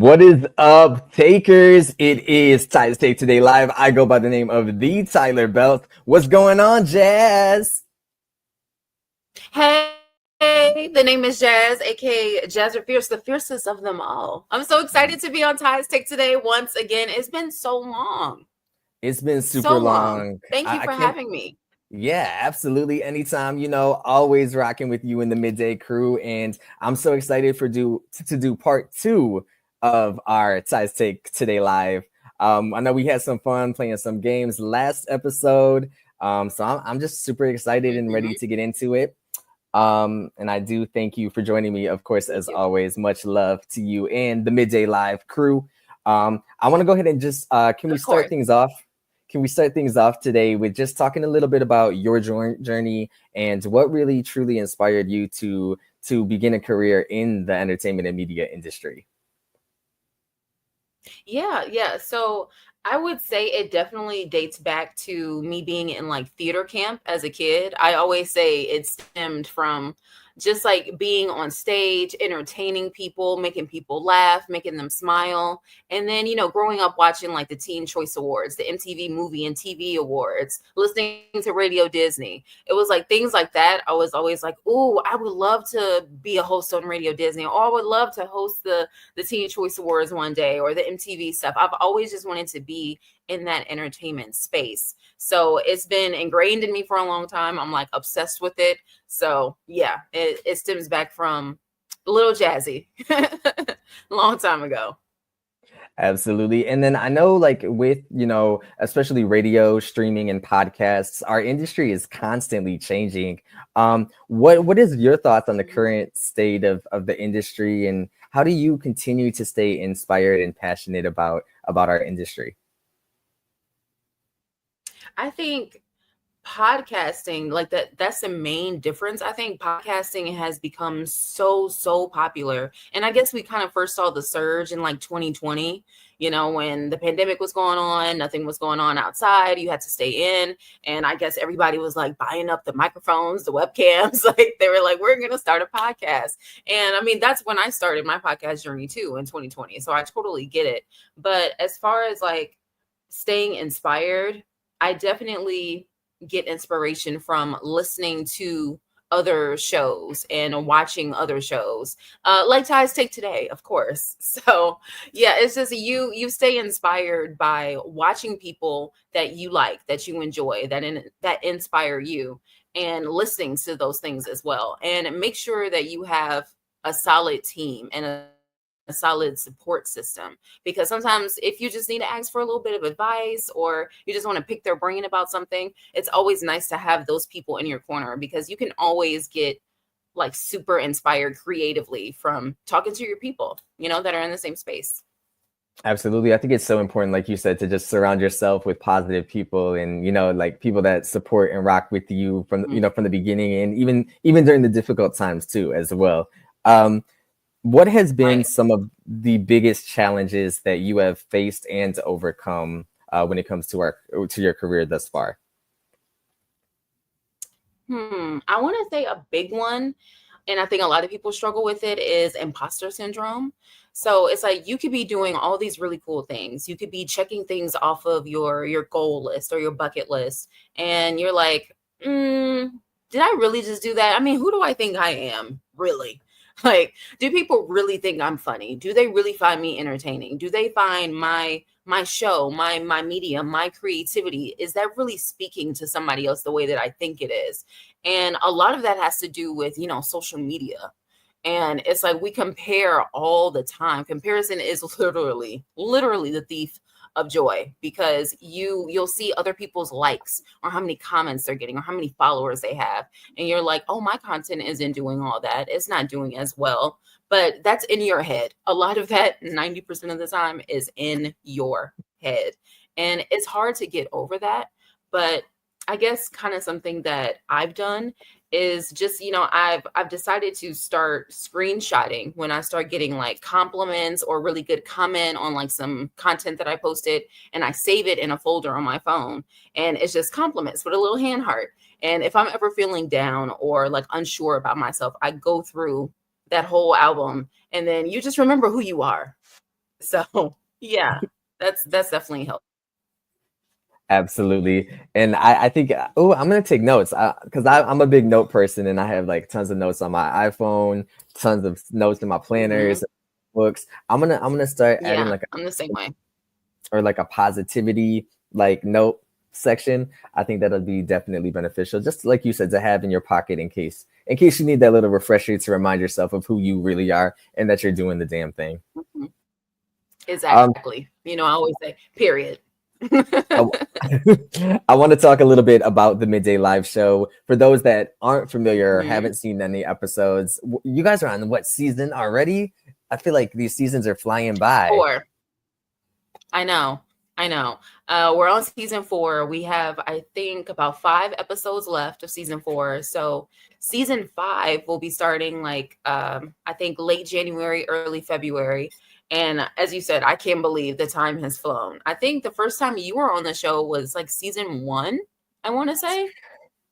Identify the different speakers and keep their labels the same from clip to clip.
Speaker 1: What is up, takers? It is Tyler's Take Today Live. I go by the name of the Tyler Belt. What's going on, Jazz?
Speaker 2: Hey, the name is Jazz, aka Jazz Fierce, the fiercest of them all. I'm so excited to be on Ty's Take today once again. It's been so long.
Speaker 1: It's been super
Speaker 2: So long.
Speaker 1: long.
Speaker 2: Thank you
Speaker 1: I
Speaker 2: for
Speaker 1: can't.
Speaker 2: having me.
Speaker 1: Yeah, absolutely. Anytime, always rocking with you in the midday crew, and I'm so excited to do part two of our Ty's Take Today Live. I know we had some fun playing some games last episode, so I'm just super excited and ready
Speaker 2: Mhm.
Speaker 1: to get into it. And I do thank you for joining me, of course,
Speaker 2: Thank
Speaker 1: as
Speaker 2: you.
Speaker 1: always. Much love to you and the Midday Live crew. I want to go ahead and just can we
Speaker 2: Of
Speaker 1: start
Speaker 2: course.
Speaker 1: things off? Can we start things off today with just talking a little bit about your journey and what really truly inspired you to begin a career in the entertainment and media industry?
Speaker 2: Yeah. So I would say it definitely dates back to me being in like theater camp as a kid. I always say it stemmed from just like being on stage, entertaining people, making people laugh, making them smile. And then, growing up watching like the Teen Choice Awards, the MTV Movie and TV Awards, listening to Radio Disney. It was like things like that. I was always like, "Ooh, I would love to be a host on Radio Disney, or I would love to host the Teen Choice Awards one day or the MTV stuff." I've always just wanted to be in that entertainment space. So it's been ingrained in me for a long time. I'm like obsessed with it. So yeah, it stems back from Little Jazzy long time ago.
Speaker 1: Absolutely. And then I know like with, especially radio, streaming and podcasts, our industry is constantly changing. What is your thoughts on the
Speaker 2: Mhm.
Speaker 1: current state of the industry, and how do you continue to stay inspired and passionate about our industry?
Speaker 2: I think podcasting, like that's the main difference. I think podcasting has become so popular, and I guess we kind of first saw the surge in like 2020, when the pandemic was going on, nothing was going on outside, you had to stay in. And I guess everybody was like buying up the microphones, the webcams, like they were like, we're gonna start a podcast. And I mean, that's when I started my podcast journey too, in 2020, so I totally get it. But as far as like staying inspired, I definitely get inspiration from listening to other shows and watching other shows, like Ty's Take Today, of course. So yeah, it's just you stay inspired by watching people that you like, that you enjoy, that inspire you, and listening to those things as well. And make sure that you have a solid team and a solid support system, because sometimes if you just need to ask for a little bit of advice, or you just want to pick their brain about something, it's always nice to have those people in your corner, because you can always get like super inspired creatively from talking to your people, that are in the same space.
Speaker 1: Absolutely. I think it's so important, like you said, to just surround yourself with positive people and, like people that support and rock with you from,
Speaker 2: Mhm.
Speaker 1: from the beginning and even during the difficult times too, as well. Um, What has been
Speaker 2: Right.
Speaker 1: some of the biggest challenges that you have faced and overcome when it comes to your career thus far?
Speaker 2: I want to say a big one, and I think a lot of people struggle with it, is imposter syndrome. So it's like you could be doing all these really cool things. You could be checking things off of your goal list or your bucket list, and you're like, did I really just do that? I mean, who do I think I am, really? Like, do people really think I'm funny? Do they really find me entertaining? Do they find my show, my media, my creativity, is that really speaking to somebody else the way that I think it is? And a lot of that has to do with, social media. And it's like we compare all the time. Comparison is literally the thief of joy, because you'll see other people's likes, or how many comments they're getting, or how many followers they have, and you're like, oh, my content isn't doing all that, it's not doing as well. But that's in your head. A lot of that, 90% of the time, is in your head, and it's hard to get over that. But I guess kind of something that I've done is just, I've decided to start screenshotting when I start getting like compliments or really good comment on like some content that I posted, and I save it in a folder on my phone, and it's just compliments with a little hand heart. And if I'm ever feeling down or like unsure about myself, I go through that whole album, and then you just remember who you are. So yeah, that's definitely helped.
Speaker 1: Absolutely. And I think, oh, I'm gonna take notes because I'm a big note person, and I have like tons of notes on my iPhone, tons of notes in my
Speaker 2: Hmm.
Speaker 1: planners, books. I'm gonna start adding
Speaker 2: Yeah,
Speaker 1: like
Speaker 2: I'm the same way.
Speaker 1: like a positivity like note section. I think that'll be definitely beneficial, just like you said, to have in your pocket in case you need that little refresher to remind yourself of who you really are and that you're doing the damn thing.
Speaker 2: Mhm.
Speaker 1: Um,
Speaker 2: Exactly. I always say, period.
Speaker 1: I, I want to talk a little bit about the Midday Live Show. For those that aren't familiar or
Speaker 2: Hmm.
Speaker 1: haven't seen any episodes, you guys are on what season already? I feel like these seasons are flying by.
Speaker 2: 4. I know. I know. We're on season 4. We have, I think, about 5 episodes left of season 4. So season 5 will be starting like I think late January, early February. And as you said, I can't believe the time has flown. I think the first time you were on the show was like season 1, I want to say.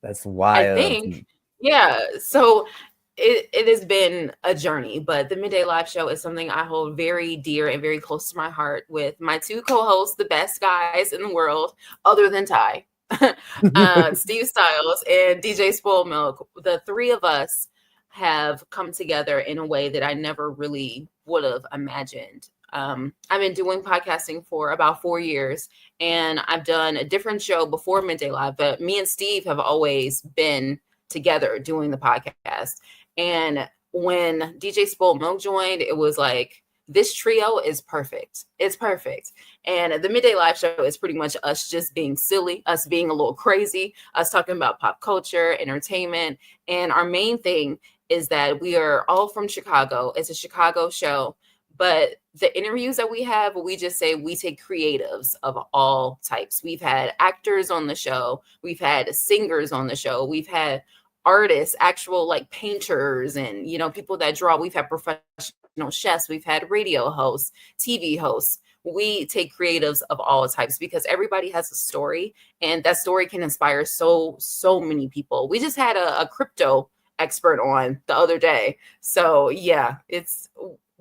Speaker 1: That's
Speaker 2: I
Speaker 1: wild.
Speaker 2: think. Yeah. So it has been a journey, but the Midday Live Show is something I hold very dear and very close to my heart with my 2 co-hosts, the best guys in the world, other than Ty, Steve Styles and DJ Spoil Milk. The 3 of us have come together in a way that I never really would have imagined. I've been doing podcasting for about 4 years, and I've done a different show before Midday Live, but me and Steve have always been together doing the podcast. And when DJ Spoiled Milk joined, it was like, this trio is perfect. It's perfect. And the Midday Live Show is pretty much us just being silly, us being a little crazy, us talking about pop culture, entertainment. And our main thing is that we are all from Chicago. It's a Chicago show. But the interviews that we have, we just say we take creatives of all types. We've had actors on the show, we've had singers on the show, we've had artists, actual like painters, and people that draw. We've had professional chefs, we've had radio hosts, TV hosts. We take creatives of all types because everybody has a story, and that story can inspire so many people. We just had a crypto expert on the other day. So yeah,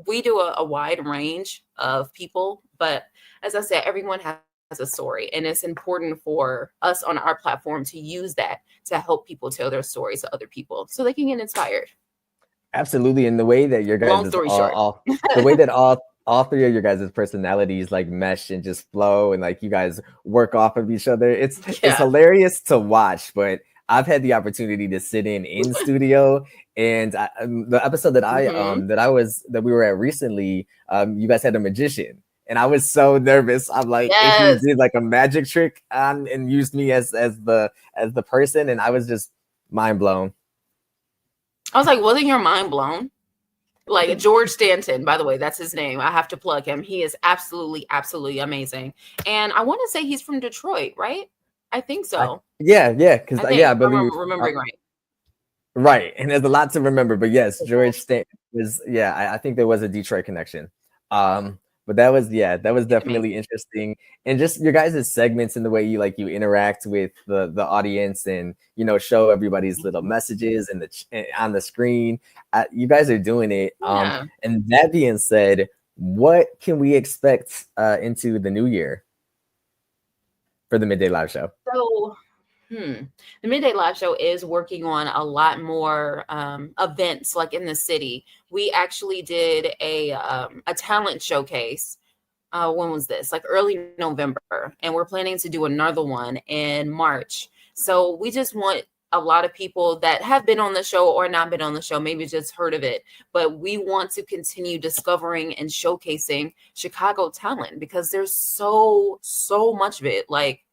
Speaker 2: we do a wide range of people, but as I said, everyone has a story, and it's important for us on our platform to use that to help people tell their stories to other people so they can get inspired.
Speaker 1: Absolutely. And the way that your guys
Speaker 2: Long
Speaker 1: is
Speaker 2: story short.
Speaker 1: the way that all 3 of your guys' personalities like mesh and just flow, and like you guys work off of each other. It's
Speaker 2: Yeah.
Speaker 1: hilarious to watch, but I've had the opportunity to sit in studio, and the episode
Speaker 2: Hmm.
Speaker 1: that we were at recently, you guys had a magician, and I was so nervous. I'm like, if he
Speaker 2: Yes.
Speaker 1: did like a magic trick and used me as the person, and I was just mind blown.
Speaker 2: I was like, wasn't your mind blown? Like George Stanton, by the way, that's his name. I have to plug him. He is absolutely amazing. And I want to say he's from Detroit, right? I think so.
Speaker 1: Yeah, because
Speaker 2: I
Speaker 1: yeah,
Speaker 2: think,
Speaker 1: I
Speaker 2: if I'm
Speaker 1: believe
Speaker 2: remembering right.
Speaker 1: right, and there's a lot to remember. But yes, George State was yeah. I think there was a Detroit connection. But that was
Speaker 2: Amazing.
Speaker 1: definitely interesting, and just your guys' segments and the way you interact with the audience, and show everybody's little messages and on the screen. You guys are doing it.
Speaker 2: Yeah.
Speaker 1: And that being said, what can we expect into the new year for the Midday Live Show?
Speaker 2: So, the Midday Live Show is working on a lot more events like in the city. We actually did a talent showcase. When was this? Like early November. And we're planning to do another one in March. So we just want a lot of people that have been on the show or not been on the show, maybe just heard of it, but we want to continue discovering and showcasing Chicago talent because there's so much of it. Like,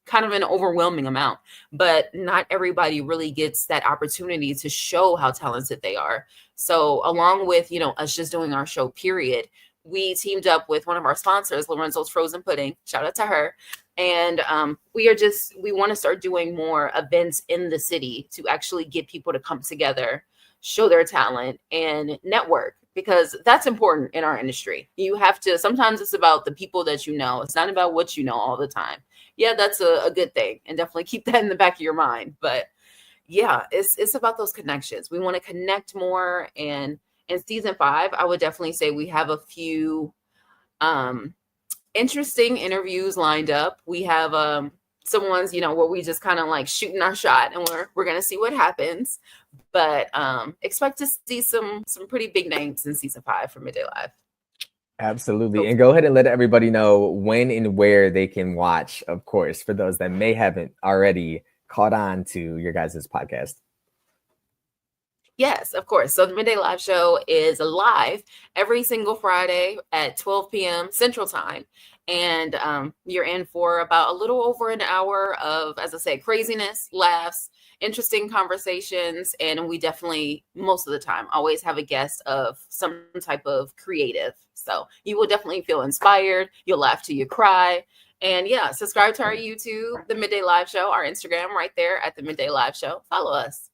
Speaker 2: kind of an overwhelming amount, but not everybody really gets that opportunity to show how talented they are. So along with, us just doing our show, period, we teamed up with one of our sponsors, Lorenzo's Frozen Pudding. Shout out to her. And we want to start doing more events in the city to actually get people to come together, show their talent, and network, because that's important in our industry. You have to, sometimes it's about the people that you know. It's not about what you know all the time. Yeah, that's a good thing, and definitely keep that in the back of your mind. But yeah, it's about those connections. We want to connect more, and in season 5, I would definitely say we have a few Um, Interesting interviews lined up. We have some ones, where we just kind of like shooting our shot, and we're gonna see what happens. But expect to see some pretty big names in season 5 for Midday Live.
Speaker 1: Absolutely. And go ahead and let everybody know when and where they can watch, of course, for those that may haven't already caught on to your guys' podcast.
Speaker 2: Yes, of course. So the Midday Live Show is live every single Friday at 12 p.m. Central Time. And you're in for about a little over an hour of, as I say, craziness, laughs, interesting conversations. And we definitely, most of the time, always have a guest of some type of creative. So you will definitely feel inspired. You'll laugh till you cry. And yeah, subscribe to our YouTube, The Midday Live Show, our Instagram right there at The Midday Live Show. Follow us.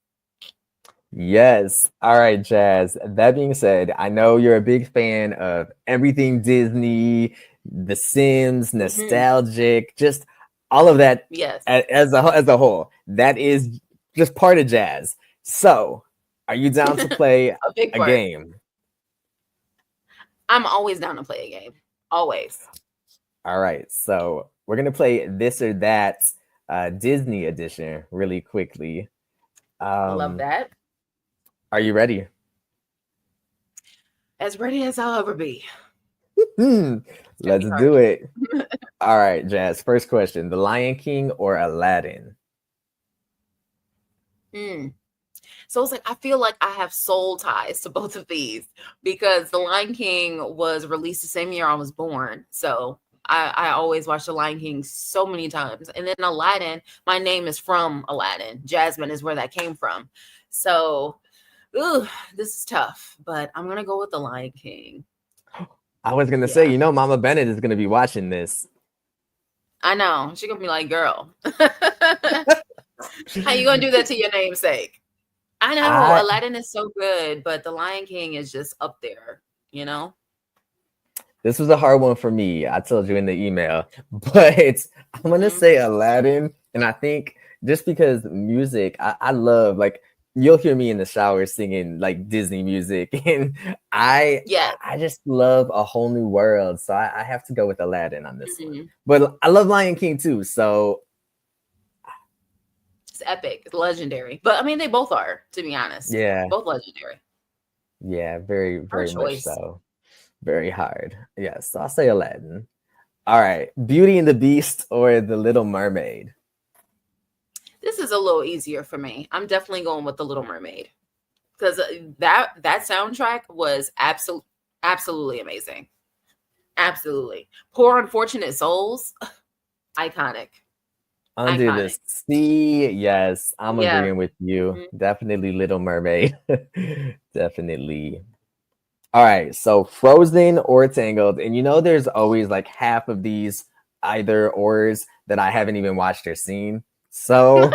Speaker 1: Yes. All right, Jazz. That being said, I know you're a big fan of everything Disney, The Sims, nostalgic, just all of that.
Speaker 2: Yes.
Speaker 1: As a whole, that is just part of Jazz. So, are you down to play a game?
Speaker 2: I'm always down to play a game. Always.
Speaker 1: All right. So, we're going to play This or That Disney edition really quickly.
Speaker 2: I love that.
Speaker 1: Are you ready?
Speaker 2: As ready as I'll ever be.
Speaker 1: Let's do it. All right, Jazz. First question: The Lion King or Aladdin?
Speaker 2: So it's like I feel like I have soul ties to both of these because The Lion King was released the same year I was born. So I always watch The Lion King so many times. And then Aladdin, my name is from Aladdin. Jasmine is where that came from. So this is tough, but I'm going to go with The Lion King.
Speaker 1: I was going to say, Mama Bennett is going to be watching this.
Speaker 2: I know. She's going to be like, girl, how you going to do that to your namesake? I know. Aladdin is so good, but The Lion King is just up there,
Speaker 1: This was a hard one for me. I told you in the email, but I'm going to say Aladdin. And I think just because music, I love, like, you'll hear me in the shower singing like Disney music, and I just love A Whole New World, so I have to go with Aladdin on this one. But I love Lion King too, so
Speaker 2: it's epic, it's legendary. But I mean, they both are, to be honest.
Speaker 1: Yeah,
Speaker 2: both legendary.
Speaker 1: Yeah, very much so. Very hard. Yes, so I'll say Aladdin. All right, Beauty and the Beast or The Little Mermaid?
Speaker 2: This is a little easier for me. I'm definitely going with The Little Mermaid because that soundtrack was absolutely amazing. Absolutely. Poor Unfortunate Souls, iconic.
Speaker 1: Under the Sea, yes, I'm agreeing with you. Definitely Little Mermaid. Definitely. All right, so Frozen or Tangled, and there's always like half of these either ors that I haven't even watched or seen. So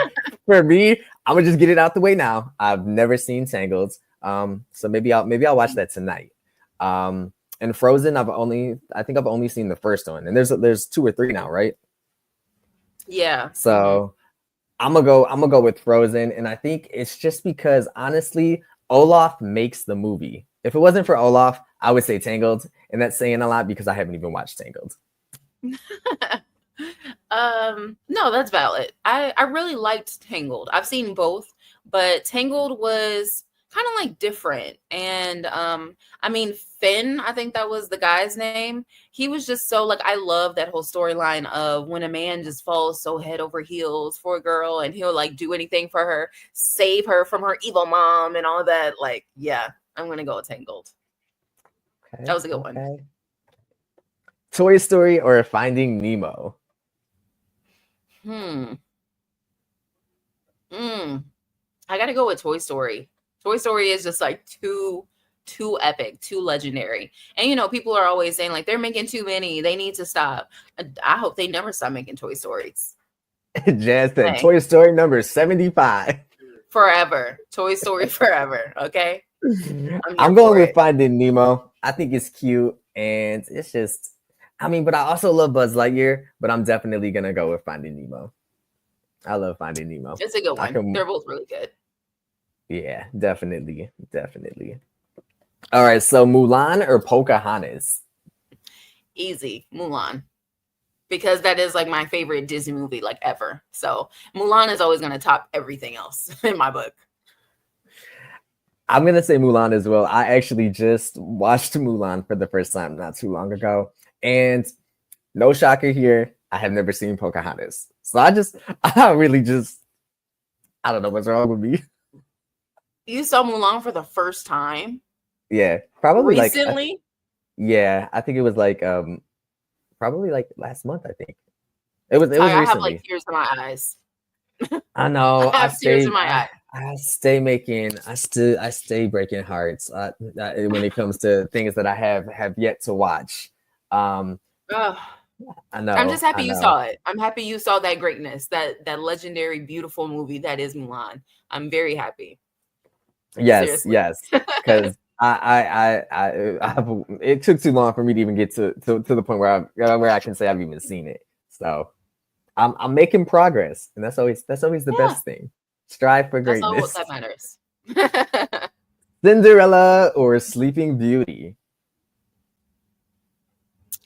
Speaker 1: for me, I'm gonna just get it out the way now. I've never seen Tangled, so maybe I'll watch that tonight. And Frozen, I think I've only seen the first one, and there's 2 or 3 now, right?
Speaker 2: Yeah.
Speaker 1: So I'm gonna go with Frozen, and I think it's just because honestly, Olaf makes the movie. If it wasn't for Olaf, I would say Tangled, and that's saying a lot because I haven't even watched Tangled.
Speaker 2: No, that's valid. I really liked Tangled. I've seen both, but Tangled was kind of like different. And I mean, Finn, I think that was the guy's name. He was just so like, I love that whole storyline of when a man just falls so head over heels for a girl and he'll like do anything for her, save her from her evil mom and all that. Like, yeah, I'm gonna go with Tangled. Okay, that was a good one.
Speaker 1: Toy Story or Finding Nemo?
Speaker 2: I gotta go with Toy Story. Toy Story is just like too epic, too legendary. And people are always saying like they're making too many, they need to stop. I hope they never stop making Toy Stories.
Speaker 1: Jazz said Toy Story number 75.
Speaker 2: Forever. Toy Story forever. Okay.
Speaker 1: I'm going with Finding Nemo. I think it's cute and it's just, but I also love Buzz Lightyear, but I'm definitely gonna go with Finding Nemo. I love Finding Nemo.
Speaker 2: It's a good one. They're both really good.
Speaker 1: Yeah, definitely. All right, so Mulan or Pocahontas?
Speaker 2: Easy, Mulan. Because that is like my favorite Disney movie like ever. So Mulan is always going to top everything else in my book.
Speaker 1: I'm going to say Mulan as well. I actually just watched Mulan for the first time not too long ago. And no shocker here, I have never seen Pocahontas. So I don't know what's wrong with me.
Speaker 2: You saw Mulan for the first time?
Speaker 1: Yeah, probably
Speaker 2: recently?
Speaker 1: I think it was like probably like last month, I think. It was
Speaker 2: I
Speaker 1: recently.
Speaker 2: have like tears in my eyes.
Speaker 1: I know.
Speaker 2: I have tears in my eyes.
Speaker 1: I stay breaking hearts when it comes to things that I have yet to watch. I know.
Speaker 2: I'm just happy you saw it. I'm happy you saw that greatness, that legendary, beautiful movie that is Mulan. I'm very happy.
Speaker 1: Yes, yes, because it took too long for me to even get to the point where I can say I've even seen it. So I'm making progress, and that's always the best thing. Strive for greatness.
Speaker 2: That's all that matters.
Speaker 1: Cinderella or Sleeping Beauty?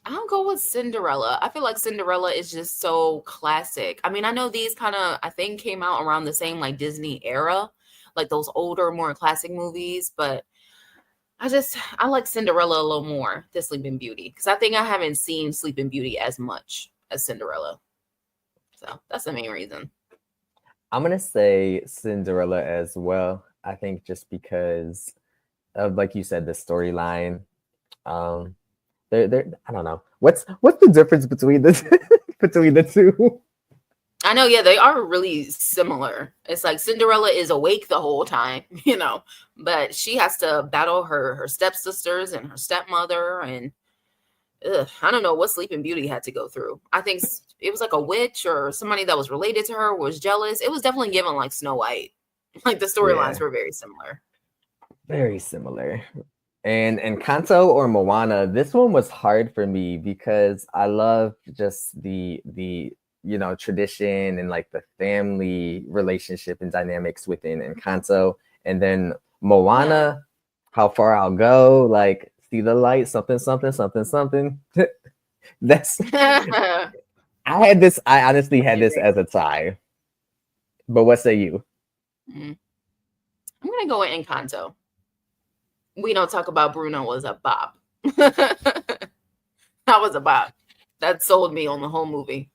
Speaker 2: I'll go with Cinderella. I feel like Cinderella is just so classic. I mean, I know these kind of, I think, came out around the same like Disney era, like those older, more classic movies, but I like Cinderella a little more than Sleeping Beauty because I think I haven't seen Sleeping Beauty as much as Cinderella. So that's the main reason.
Speaker 1: I'm going to say Cinderella as well. I think just because of, like you said, the storyline. I don't know. What's the difference between the two?
Speaker 2: I know, yeah, they are really similar. It's like Cinderella is awake the whole time, but she has to battle her stepsisters and her stepmother, and I don't know what Sleeping Beauty had to go through. I think it was like a witch or somebody that was related to her was jealous. It was definitely given like Snow White. Like the storylines were very similar. Very
Speaker 1: similar. And Kanto or Moana, this one was hard for me because I love just the tradition and like the family relationship and dynamics within Encanto. And then Moana, How Far I'll Go, like see the light, something. That's I honestly had this as a tie. But what say you?
Speaker 2: I'm gonna go with Encanto. We Don't Talk About Bruno was a bop. That was a bop. That sold me on the whole movie.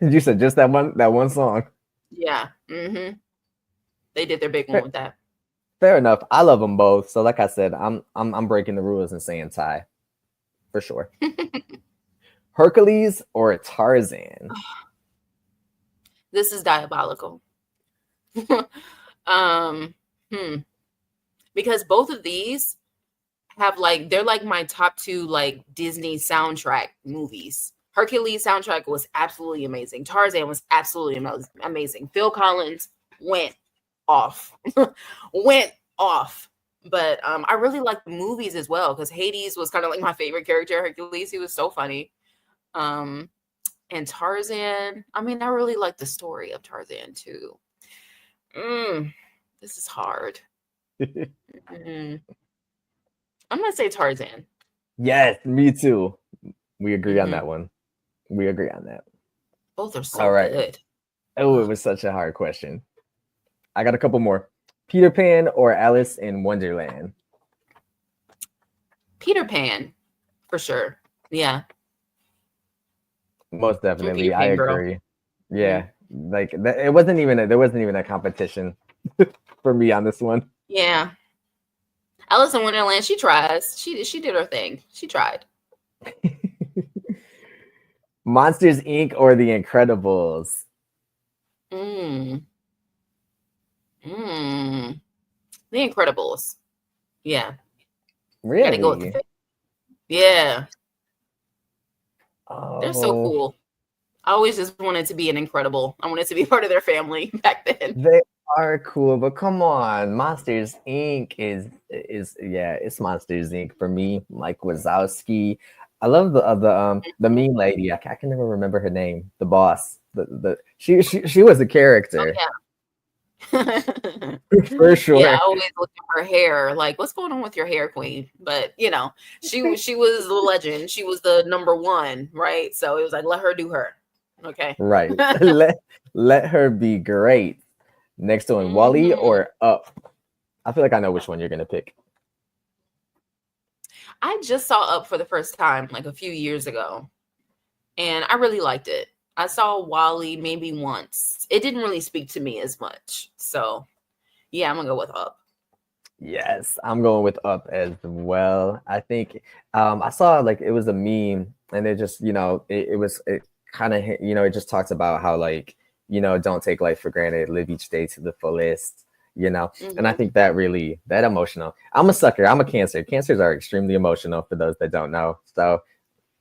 Speaker 1: You said just that one song.
Speaker 2: Yeah. Mm-hmm. They did their big one with that.
Speaker 1: Fair enough. I love them both. So like I said, I'm breaking the rules and saying tie. For sure. Hercules or Tarzan?
Speaker 2: This is diabolical. Because both of these have they're like my top two like Disney soundtrack movies. Hercules soundtrack was absolutely amazing. Tarzan was absolutely amazing. Phil Collins went off. But I really like the movies as well because Hades was kind of like my favorite character. Hercules, he was so funny. And Tarzan, I mean, I really like the story of Tarzan too. This is hard. I'm gonna say Tarzan.
Speaker 1: Yes, me too. We agree on that one. We agree on that.
Speaker 2: Both are so good.
Speaker 1: Oh, it was such a hard question. I got a couple more. Peter Pan or Alice in Wonderland?
Speaker 2: Peter Pan, for sure. Yeah.
Speaker 1: Most definitely, I agree. Girl. Yeah, like there wasn't even a competition for me on this one.
Speaker 2: Yeah. Alice in Wonderland, she tries. She did her thing. She tried.
Speaker 1: Monsters Inc. or The Incredibles?
Speaker 2: The Incredibles. Yeah.
Speaker 1: Really?
Speaker 2: Gotta go with yeah. Oh. They're so cool. I always just wanted to be an Incredible. I wanted to be part of their family back then.
Speaker 1: They are cool, but come on, Monsters Inc. is it's Monsters Inc. for me. Mike Wazowski. I love the mean lady. I can never remember her name. The boss. She was a character.
Speaker 2: Oh, yeah.
Speaker 1: For sure.
Speaker 2: Yeah, I always looked at her hair. Like, what's going on with your hair, queen? But you know, she was the legend. She was the number one, right? So it was like, let her do her. Okay.
Speaker 1: Right. let her be great. Next one, Wally or Up? I feel like I know which one you're gonna pick.
Speaker 2: I just saw Up for the first time like a few years ago, and I really liked it. I saw Wally maybe once. It didn't really speak to me as much. So yeah, I'm gonna go with Up.
Speaker 1: Yes, I'm going with Up as well. I think I saw like it was a meme, and it just it kind of it just talks about how like don't take life for granted, live each day to the fullest. And I think that really that emotional. I'm a sucker. I'm a Cancer. Cancers are extremely emotional for those that don't know. So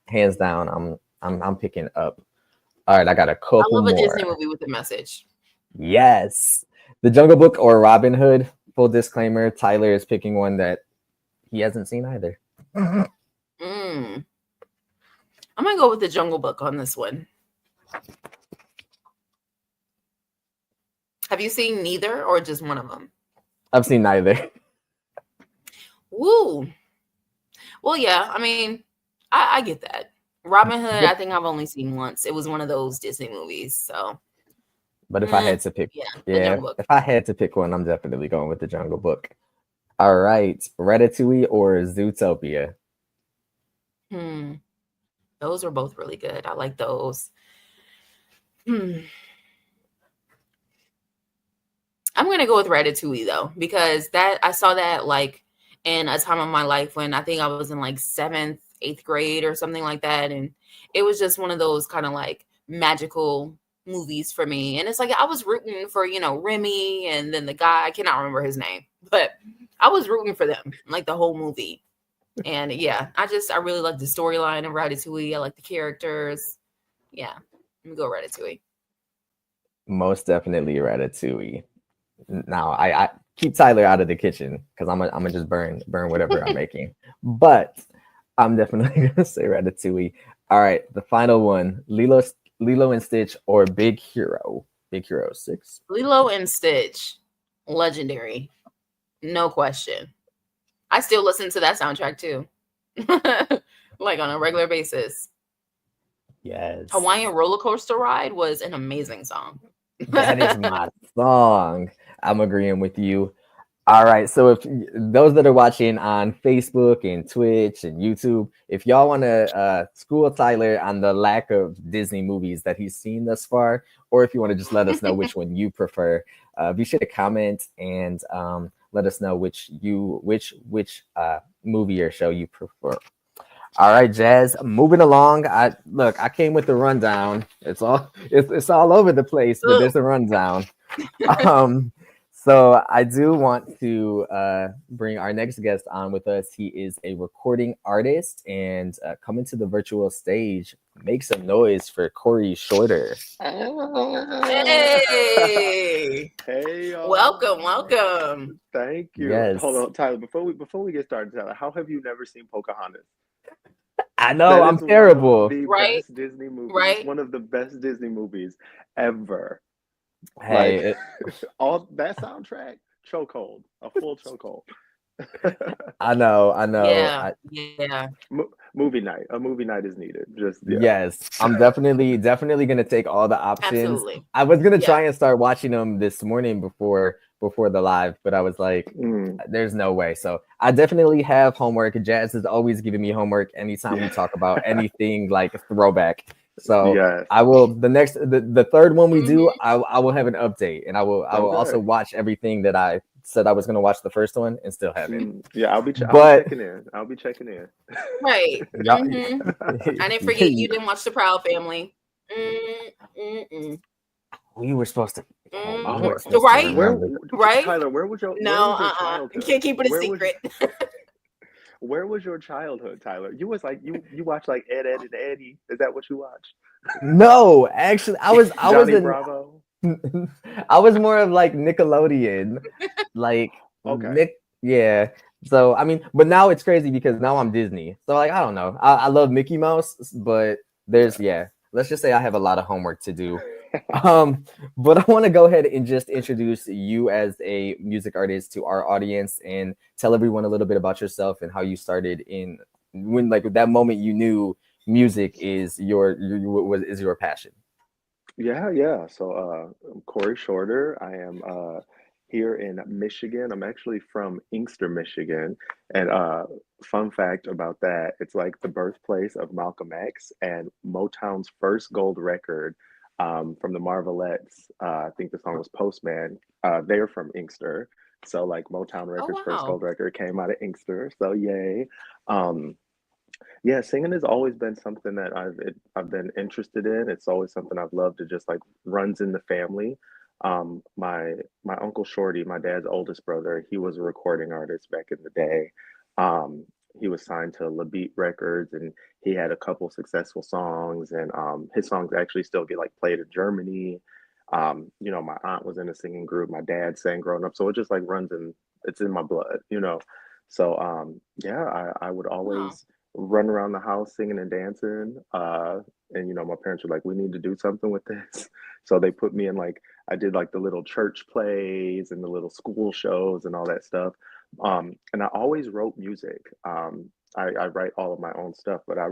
Speaker 1: hands down, I'm picking Up. All right, I got a couple more.
Speaker 2: I love a Disney movie with a message.
Speaker 1: Yes, The Jungle Book or Robin Hood. Full disclaimer, Tyler is picking one that he hasn't seen either.
Speaker 2: I'm gonna go with The Jungle Book on this one. Have you seen neither or just one of them?
Speaker 1: I've seen neither.
Speaker 2: Woo. Well, yeah, I mean, I get that. Robin Hood, I think I've only seen once. It was one of those Disney movies, so.
Speaker 1: But if I had to pick, if I had to pick one, I'm definitely going with The Jungle Book. All right, Ratatouille or Zootopia?
Speaker 2: Those were both really good. I like those. I'm gonna go with Ratatouille though, because I saw that like in a time of my life when I think I was in like 7th, 8th grade or something like that, and it was just one of those kind of like magical movies for me. And it's like I was rooting for Remy and then the guy, I cannot remember his name, but I was rooting for them like the whole movie. And yeah, I really like the storyline of Ratatouille. I like the characters. Yeah, I'm gonna go Ratatouille.
Speaker 1: Most definitely Ratatouille. Now I keep Tyler out of the kitchen because I'm gonna just burn whatever I'm making. But I'm definitely gonna say Ratatouille. All right, the final one: Lilo and Stitch or Big Hero? Big Hero 6.
Speaker 2: Lilo and Stitch, legendary, no question. I still listen to that soundtrack too, like on a regular basis.
Speaker 1: Yes.
Speaker 2: Hawaiian Roller Coaster Ride was an amazing song.
Speaker 1: That is my song. I'm agreeing with you. All right. So if those that are watching on Facebook and Twitch and YouTube, if y'all want to school Tyler on the lack of Disney movies that he's seen thus far, or if you want to just let us know which one you prefer, be sure to comment and let us know which movie or show you prefer. All right, Jazz. Moving along. I came with the rundown. It's all over the place, but there's a rundown. So I do want to bring our next guest on with us. He is a recording artist and coming to the virtual stage. Make some noise for Cory Shorter.
Speaker 2: Hey,
Speaker 3: hey,
Speaker 2: welcome.
Speaker 3: Thank you.
Speaker 1: Yes.
Speaker 3: Hold on, Tyler. Before we get started, Tyler, how have you never seen Pocahontas?
Speaker 1: I know I'm terrible.
Speaker 3: The
Speaker 2: right?
Speaker 3: best Disney movie.
Speaker 2: Right?
Speaker 3: One of the best Disney movies ever.
Speaker 1: Hey,
Speaker 3: all that soundtrack, chokehold, a full chokehold.
Speaker 1: I know.
Speaker 2: Yeah.
Speaker 3: Movie night. A movie night is needed.
Speaker 1: Yes, I'm definitely gonna take all the options.
Speaker 2: Absolutely.
Speaker 1: I was gonna try and start watching them this morning before the live, but I was like, there's no way. So I definitely have homework. Jazz is always giving me homework anytime we talk about anything like a throwback. So I will the third one we do, I will have an update, and I will also watch everything that I said I was going to watch the first one and still have it.
Speaker 3: I'll be checking in.
Speaker 2: Right. I didn't forget you didn't watch The Proud Family.
Speaker 1: We were supposed to.
Speaker 2: Right? Right?
Speaker 3: Tyler, where was your
Speaker 2: childhood? You can't keep it a secret.
Speaker 3: Where was your childhood, Tyler? You was like you watched like Ed, Ed and Eddie. Is that what you watched?
Speaker 1: No, actually, I was
Speaker 3: Bravo.
Speaker 1: I was more of like Nickelodeon, like yeah. So I mean, but now it's crazy because now I'm Disney. So like I don't know. I love Mickey Mouse, but let's just say I have a lot of homework to do. But I want to go ahead and just introduce you as a music artist to our audience and tell everyone a little bit about yourself and how you started in when like that moment you knew music is your passion.
Speaker 3: Yeah. So, I'm Cory Shorter. I am here in Michigan. I'm actually from Inkster, Michigan. And fun fact about that, it's like the birthplace of Malcolm X and Motown's first gold record from the Marvelettes. I think the song was Postman. They're from Inkster. So, like, Motown
Speaker 2: Oh
Speaker 3: Records' first
Speaker 2: wow.
Speaker 3: gold record came out of Inkster. So, yay. Um, yeah, singing has always been something that I've been interested in. It's always something I've loved to just like runs in the family. My uncle Shorty, my dad's oldest brother, he was a recording artist back in the day. He was signed to La Beat Records, and he had a couple successful songs, and his songs actually still get like played in Germany. My aunt was in a singing group. My dad sang growing up, so it just like runs in it's in my blood. So yeah, I would
Speaker 2: Wow.
Speaker 3: always run around the house singing and dancing. And my parents were like, we need to do something with this. So they put me in like I did like the little church plays and the little school shows and all that stuff. And I always wrote music. I write all of my own stuff, but I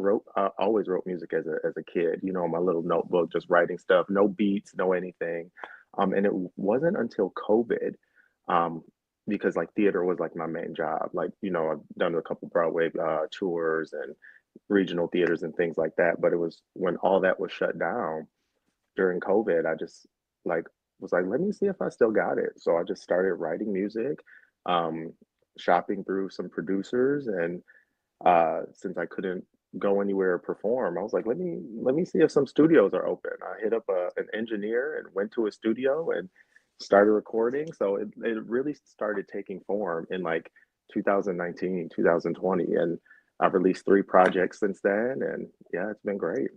Speaker 3: always wrote music as a kid, my little notebook, just writing stuff, no beats, no anything. And it wasn't until COVID, um, because like theater was like my main job. Like, I've done a couple Broadway tours and regional theaters and things like that. But it was when all that was shut down during COVID, I just like was like, let me see if I still got it. So I just started writing music, um, shopping through some producers, and since I couldn't go anywhere or perform, I was like, let me see if some studios are open. I hit up an engineer and went to a studio and started recording. So it really started taking form in like 2019, 2020, and I've released 3 projects since then, and yeah, it's been great.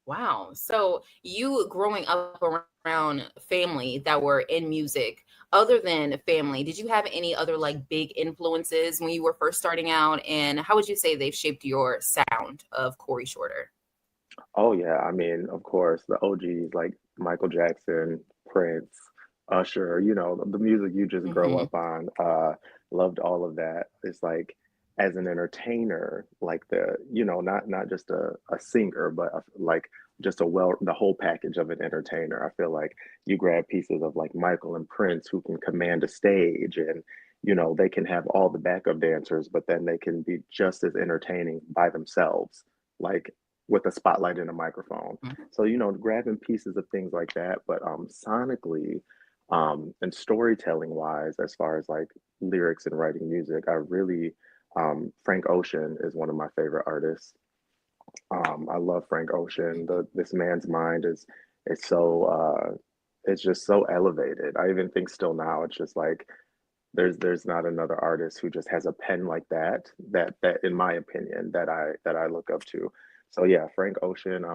Speaker 2: Wow. So you growing up around family that were in music, other than family, did you have any other like big influences when you were first starting out? And how would you say they've shaped your sound of Corey Shorter?
Speaker 3: Oh yeah, I mean, of course, the OGs like Michael Jackson, Prince, Usher, the music you just grow
Speaker 2: Hmm.
Speaker 3: up on. Loved all of that. It's like as an entertainer, like not just a singer, but like just the whole package of an entertainer. I feel like you grab pieces of like Michael and Prince who can command a stage, and they can have all the backup dancers, but then they can be just as entertaining by themselves. Like with a spotlight and a microphone. So, grabbing pieces of things like that, but sonically, and storytelling wise, as far as like lyrics and writing music, I really Frank Ocean is one of my favorite artists. I love Frank Ocean. This man's mind is so it's just so elevated. I even think still now it's just like there's not another artist who just has a pen like that in my opinion that I look up to. So yeah, Frank Ocean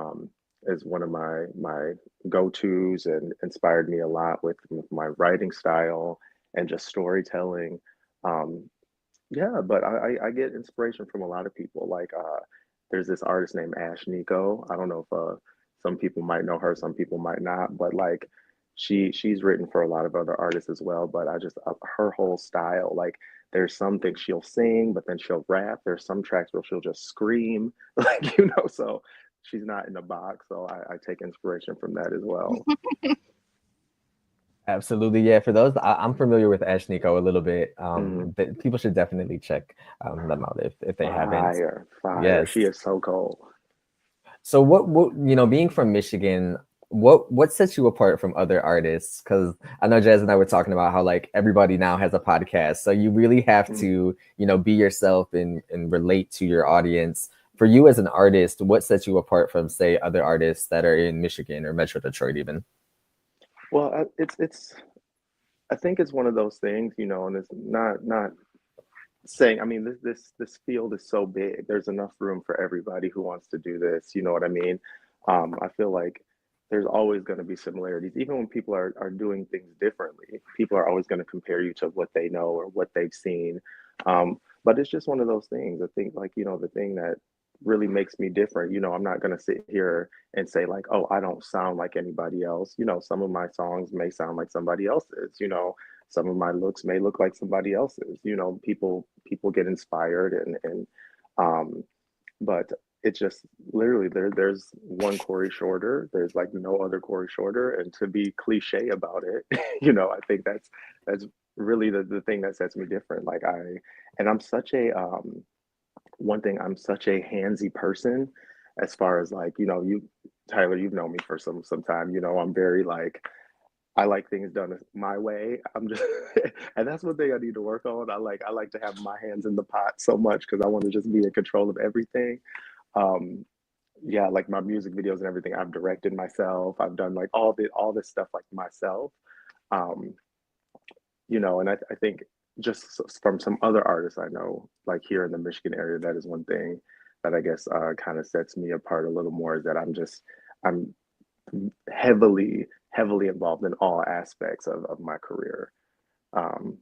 Speaker 3: is one of my go-tos and inspired me a lot with my writing style and just storytelling. um yeah, but I get inspiration from a lot of people. Like there's this artist named Ash Nico. I don't know if some people might know her, some people might not, but like she's written for a lot of other artists as well. But I just her whole style, like there's some things she'll sing, but then she'll rap. There's some tracks where she'll just scream, like so she's not in the box. So I take inspiration from that as well.
Speaker 1: Absolutely, yeah. For those, I'm familiar with Ash Nico a little bit.
Speaker 3: Mhm.
Speaker 1: People should definitely check them out if they haven't.
Speaker 3: Fire, fire.
Speaker 1: Yes.
Speaker 3: She is so cold.
Speaker 1: So what being from Michigan, what sets you apart from other artists? Because I know Jazz and I were talking about how like everybody now has a podcast, so you really have
Speaker 3: Mhm.
Speaker 1: to be yourself and relate to your audience. For you as an artist, what sets you apart from say other artists that are in Michigan or Metro Detroit even?
Speaker 3: Well, it's I think it's one of those things, and it's not saying. I mean, this field is so big. There's enough room for everybody who wants to do this. You know what I mean? I feel like there's always going to be similarities, even when people are doing things differently. People are always going to compare you to what they know or what they've seen. But it's just one of those things. I think, like the thing that really makes me different. You know, I'm not going to sit here and say like, oh, I don't sound like anybody else. You know, some of my songs may sound like somebody else's, you know, some of my looks may look like somebody else's. You know, people get inspired and um but it's just literally there's one Cory Shorter. There's like no other Cory Shorter. And to be cliche about it, you know, I think that's really the thing that sets me different. Like and I'm such a one thing, I'm such a handsy person as far as like, you know, you Tyler, you've known me for some time, you know, I'm very like I like things done my way. I'm just and that's one thing I need to work on. I like to have my hands in the pot so much because I want to just be in control of everything. Um yeah, like my music videos and everything, I've directed myself. I've done like all this stuff like myself. Um you know, and I think just from some other artists I know, like here in the Michigan area, that is one thing that I guess kind of sets me apart a little more is that I'm heavily involved in all aspects of my career. Um,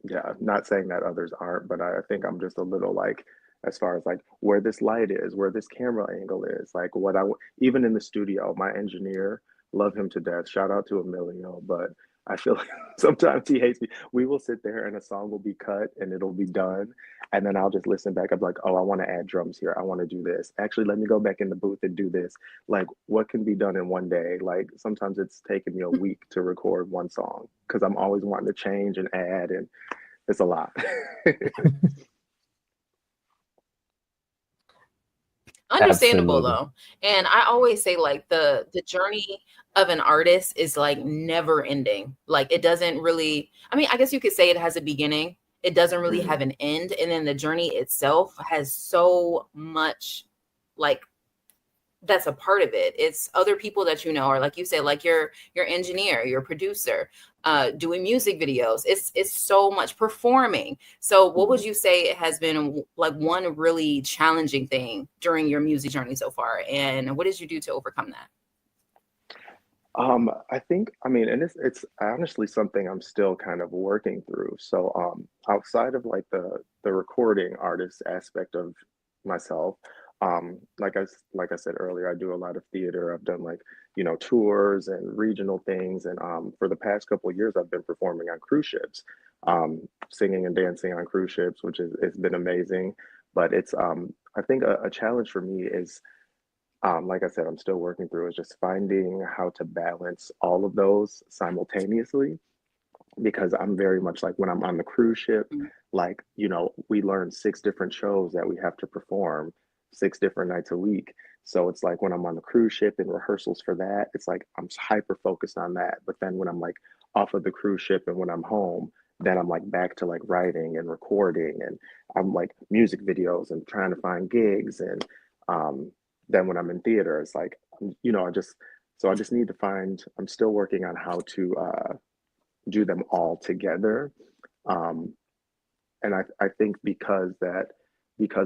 Speaker 3: yeah, not saying that others aren't, but I think I'm just a little like, as far as like where this light is, where this camera angle is, like even in the studio, my engineer, love him to death. Shout out to Emilio, but I feel like sometimes he hates me. We will sit there and a song will be cut and it'll be done. And then I'll just listen back. I'm like, oh, I want to add drums here. I want to do this. Actually, let me go back in the booth and do this. Like, what can be done in one day? Like, sometimes it's taken me a week to record one song because I'm always wanting to change and add, and it's a lot.
Speaker 2: Understandable
Speaker 1: Absolutely.
Speaker 2: though. And I always say like the journey of an artist is like never ending. Like it doesn't really, I mean, I guess you could say it has a beginning. It doesn't really
Speaker 3: Mhm.
Speaker 2: have an end. And then the journey itself has so much like that's a part of it. It's other people that you know, or like you said, like your engineer, your producer, doing music videos. It's so much performing. So what would
Speaker 3: Mhm.
Speaker 2: you say has been like one really challenging thing during your music journey so far? And what did you do to overcome that?
Speaker 3: I think, I mean, and it's honestly something I'm still kind of working through. So, outside of like the recording artist aspect of myself, like I said earlier, I do a lot of theater. I've done like, you know, tours and regional things, and for the past couple of years, I've been performing on cruise ships, singing and dancing on cruise ships, which is it's been amazing. But it's I think a challenge for me is like I said, I'm still working through is just finding how to balance all of those simultaneously because I'm very much like when I'm on the cruise ship,
Speaker 2: Mm.
Speaker 3: like, you know, we learn 6 different shows that we have to perform 6 different nights a week. So it's like when I'm on the cruise ship and rehearsals for that, it's like I'm hyper focused on that. But then when I'm like off of the cruise ship and when I'm home, then I'm like back to like writing and recording and I'm like music videos and trying to find gigs and um then when I'm in theater, it's like you know, I just need to find I'm still working on how to do them all together. Um, and I think because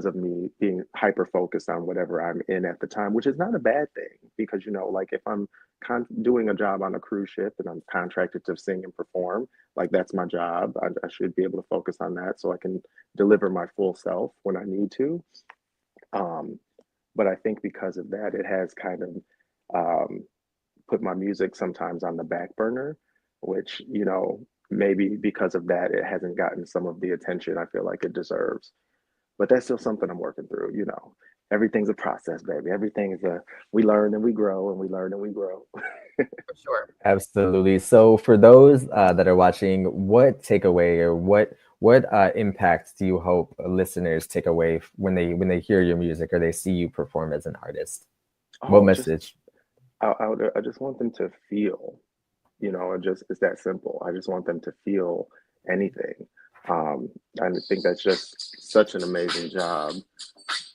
Speaker 3: of me being hyper focused on whatever I'm in at the time, which is not a bad thing because you know, like if I'm doing a job on a cruise ship and I'm contracted to sing and perform, like that's my job. I should be able to focus on that so I can deliver my full self when I need to. Um, but I think because of that, it has kind of um, put my music sometimes on the back burner, which, you know, maybe because of that, it hasn't gotten some of the attention I feel like it deserves. But that's still something I'm working through, you know. Everything's a process, baby. We learn and we grow and we learn and we grow.
Speaker 2: For sure.
Speaker 1: Absolutely. So for those that are watching, what takeaway or what impact do you hope listeners take away when they hear your music or they see you perform as an artist? What
Speaker 3: Oh, just
Speaker 1: message?
Speaker 3: I just want them to feel, you know, it's that simple. I just want them to feel anything. I think that's just such an amazing job.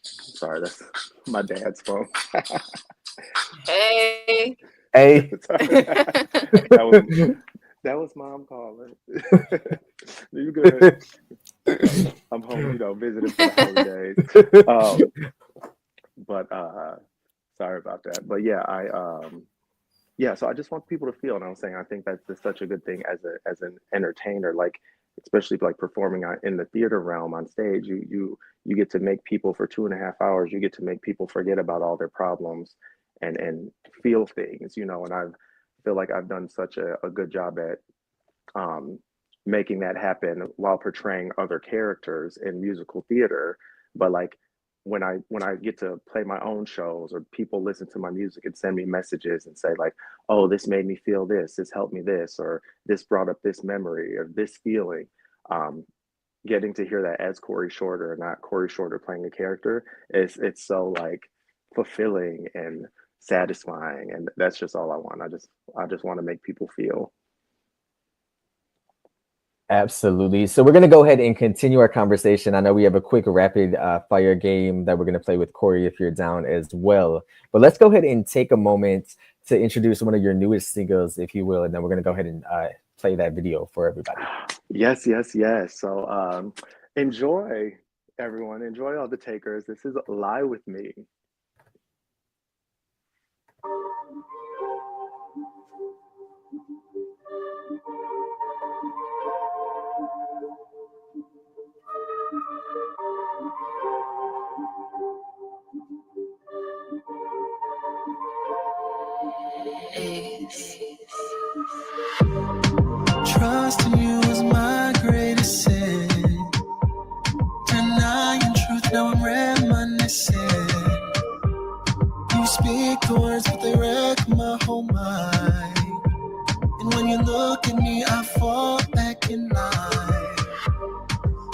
Speaker 3: Sorry, that's my dad's phone.
Speaker 2: Hey.
Speaker 1: Hey.
Speaker 3: Sorry. That was that was mom calling. You good? I'm home, you know, visiting for the holidays. Um, but sorry about that. But yeah, yeah, so I just want people to feel, and I was saying I think that's just such a good thing as an entertainer. Like especially like performing in the theater realm on stage, you get to make people for 2.5 hours. You get to make people forget about all their problems and feel things, you know. And I feel like I've done such a good job at making that happen while portraying other characters in musical theater. But like when I get to play my own shows, or people listen to my music and send me messages and say like, oh, this made me feel this helped me this, or this brought up this memory or this feeling. um, Getting to hear that as Cory Shorter, not Cory Shorter playing a character, it's so like fulfilling and satisfying, and that's just all I want. I just want to make people feel.
Speaker 1: Absolutely. So we're going to go ahead and continue our conversation. I know we have a quick rapid fire game that we're going to play with Cory if you're down as well. But let's go ahead and take a moment to introduce one of your newest singles, if you will, and then we're going to go ahead and play that video for everybody.
Speaker 3: Yes, yes, yes. So enjoy, everyone. Enjoy all the takers. This is Lie With Me.
Speaker 4: Trusting you was my greatest sin. Denying truth, now I'm reminiscing. You speak the words, but they wreck my whole mind. And when you look at me, I fall back in line.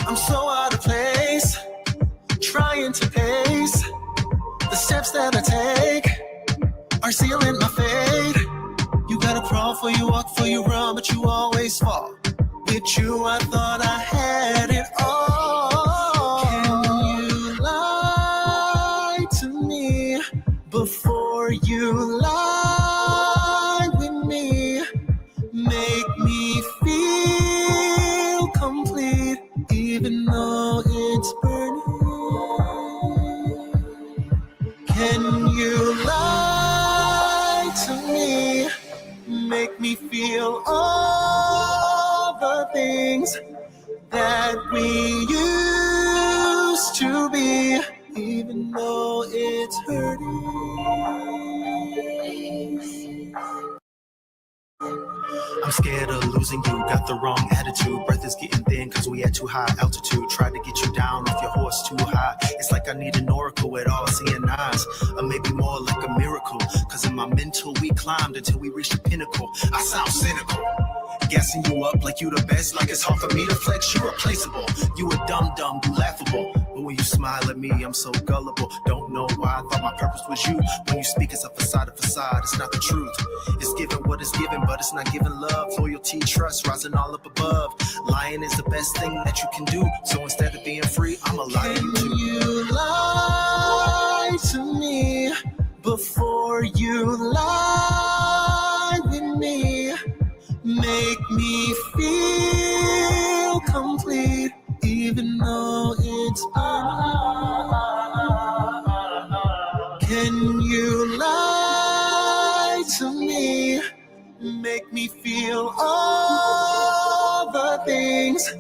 Speaker 4: I'm so out of place, trying to pace. The steps that I take are sealing my fate. You gotta crawl for you, walk for you, run, but you always fall. With you, I thought I had it all. Can you lie to me before you lie with me? Make me feel complete, even though it's burning. Can you lie to me? Make me feel all the things that we used to be, even though it's hurting. I'm scared of losing you, got the wrong attitude. Breath is getting thin cause we at too high altitude. Tried to get you down off your horse too high. It's like I need an oracle at all seeing eyes. Or maybe more like a miracle. Cause in my mental we climbed until we reached the pinnacle. I sound cynical, gassing you up like you the best. Like it's hard for me to flex, you replaceable. You a dumb, you laughable. But when you smile at me, I'm so gullible. Don't know why I thought my purpose was you. When you speak, it's a facade, it's not the truth. It's giving what it's given, but it's not giving love. Loyalty, trust, rising all up above. Lying is the best thing that you can do. So instead of being free, I'ma lie to you too. Can you lie to me before you lie with me? Make me feel complete, even though it's Can you lie to me? Make me feel all the things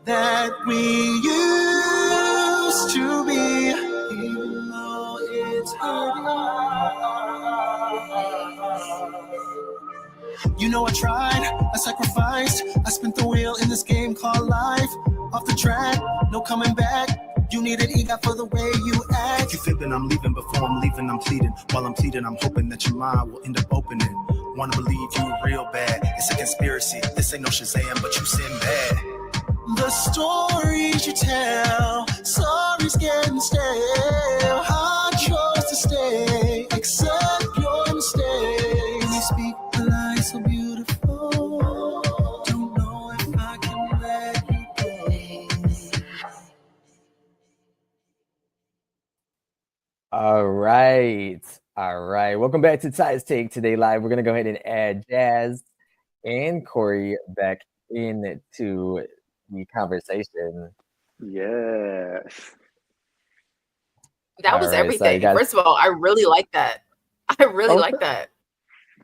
Speaker 4: that we used to be, even though it's hurting. You know I tried, I sacrificed, I spent the wheel in this game called life. Off the track, no coming back. You need an EGOT for the way you act. You fibbing, I'm leaving. Before I'm leaving, I'm pleading. While I'm pleading, I'm hoping that your mind will end up opening. Wanna believe you real bad. It's a conspiracy. This ain't no Shazam, but you sin bad. The stories you tell, sorry's getting stale. I chose to stay, accept your mistake. You speak the lie so beautiful. Don't know if I can let you go.
Speaker 1: All right. Welcome back to Ty's Take Today Live. We're going to go ahead and add Jazz and Cory back into the conversation.
Speaker 3: Yes.
Speaker 2: That was everything. First of all, I really like that. I really like that.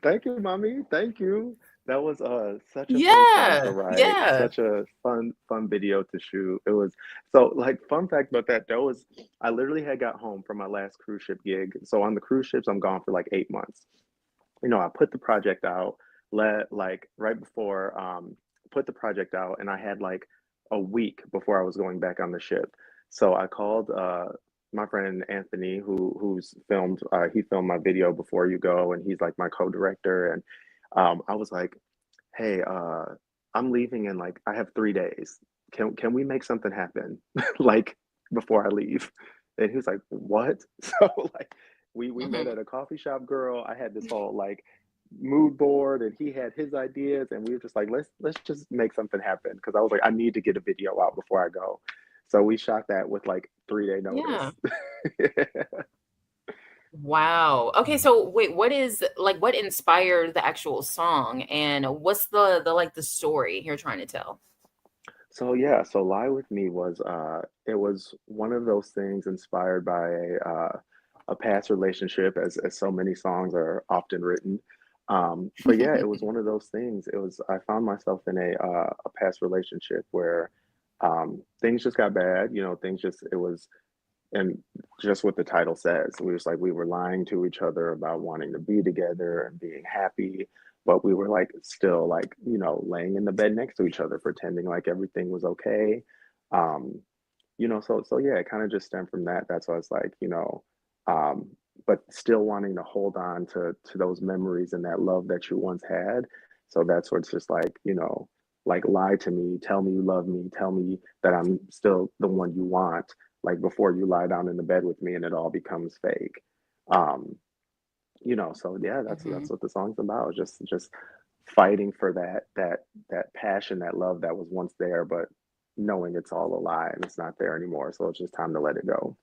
Speaker 3: Thank you, mommy. Thank you. That was such a fun song to
Speaker 2: Yeah,
Speaker 3: write,
Speaker 2: yeah.
Speaker 3: such a fun video to shoot. It was so like fun fact about that, that was I literally had got home from my last cruise ship gig. So on the cruise ships, I'm gone for like 8 months. I put the project out, let like right before put the project out, and I had like a week before I was going back on the ship. So I called my friend Anthony, who's filmed he filmed my video Before You Go, and he's like my co-director. And I was like, hey, I'm leaving in like I have 3 days. Can we make something happen like before I leave? And he was like, what? So like we met
Speaker 2: Hmm.
Speaker 3: at a coffee shop, girl. I had this whole like mood board, and he had his ideas, and we were just like, let's just make something happen, because I was like, I need to get a video out before I go. So we shot that with like 3 day
Speaker 2: Yeah.
Speaker 3: notice.
Speaker 2: Wow. Okay, so wait, what inspired the actual song, and what's the like the story you're trying to tell?
Speaker 3: So yeah, so Lie With Me was it was one of those things inspired by a past relationship, as so many songs are often written. But yeah, it was one of those things. It was I found myself in a past relationship where things just got bad, things just it was and just what the title says, we were lying to each other about wanting to be together and being happy, but we were like still like, laying in the bed next to each other, pretending like everything was okay. Um, so yeah, it kind of just stemmed from that. That's why it's like, um, but still wanting to hold on to those memories and that love that you once had. So that's where it's just like, like lie to me, tell me you love me, tell me that I'm still the one you want, like before you lie down in the bed with me and it all becomes fake. Um, so yeah, that's
Speaker 2: Hmm.
Speaker 3: what the song's about. Just fighting for that passion, that love that was once there, but knowing it's all a lie and it's not there anymore. So it's just time to let it go.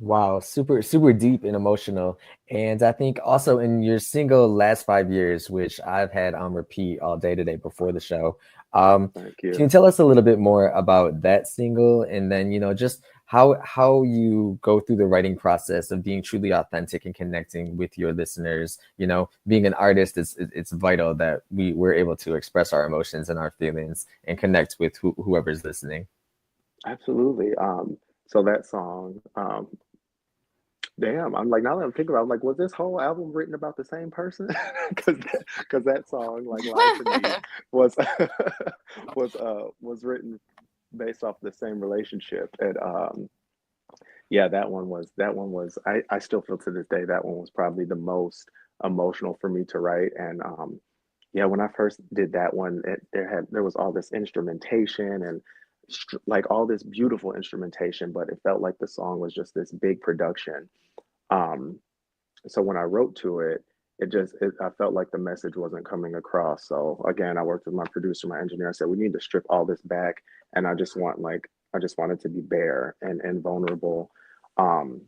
Speaker 1: Wow, super, super deep and emotional. And I think also in your single Last 5 Years, which I've had on repeat all day today before the show,
Speaker 3: Thank
Speaker 1: can you
Speaker 3: you.
Speaker 1: tell us a little bit more about that single, and then, just how you go through the writing process of being truly authentic and connecting with your listeners? Being an artist, it's vital that we're able to express our emotions and our feelings and connect with whoever's listening.
Speaker 3: Absolutely. So that song, damn, I'm like, now that I'm thinking about it, I'm like, was this whole album written about the same person? Because that song, like Lie to Me, was was written based off the same relationship. And yeah, that one was I still feel to this day that one was probably the most emotional for me to write. And yeah, when I first did that one, there was all this instrumentation and like all this beautiful instrumentation, but it felt like the song was just this big production. Um, so when I wrote to it, I felt like the message wasn't coming across. So again, I worked with my producer, my engineer. I said we need to strip all this back, and I just want it to be bare and vulnerable. Um,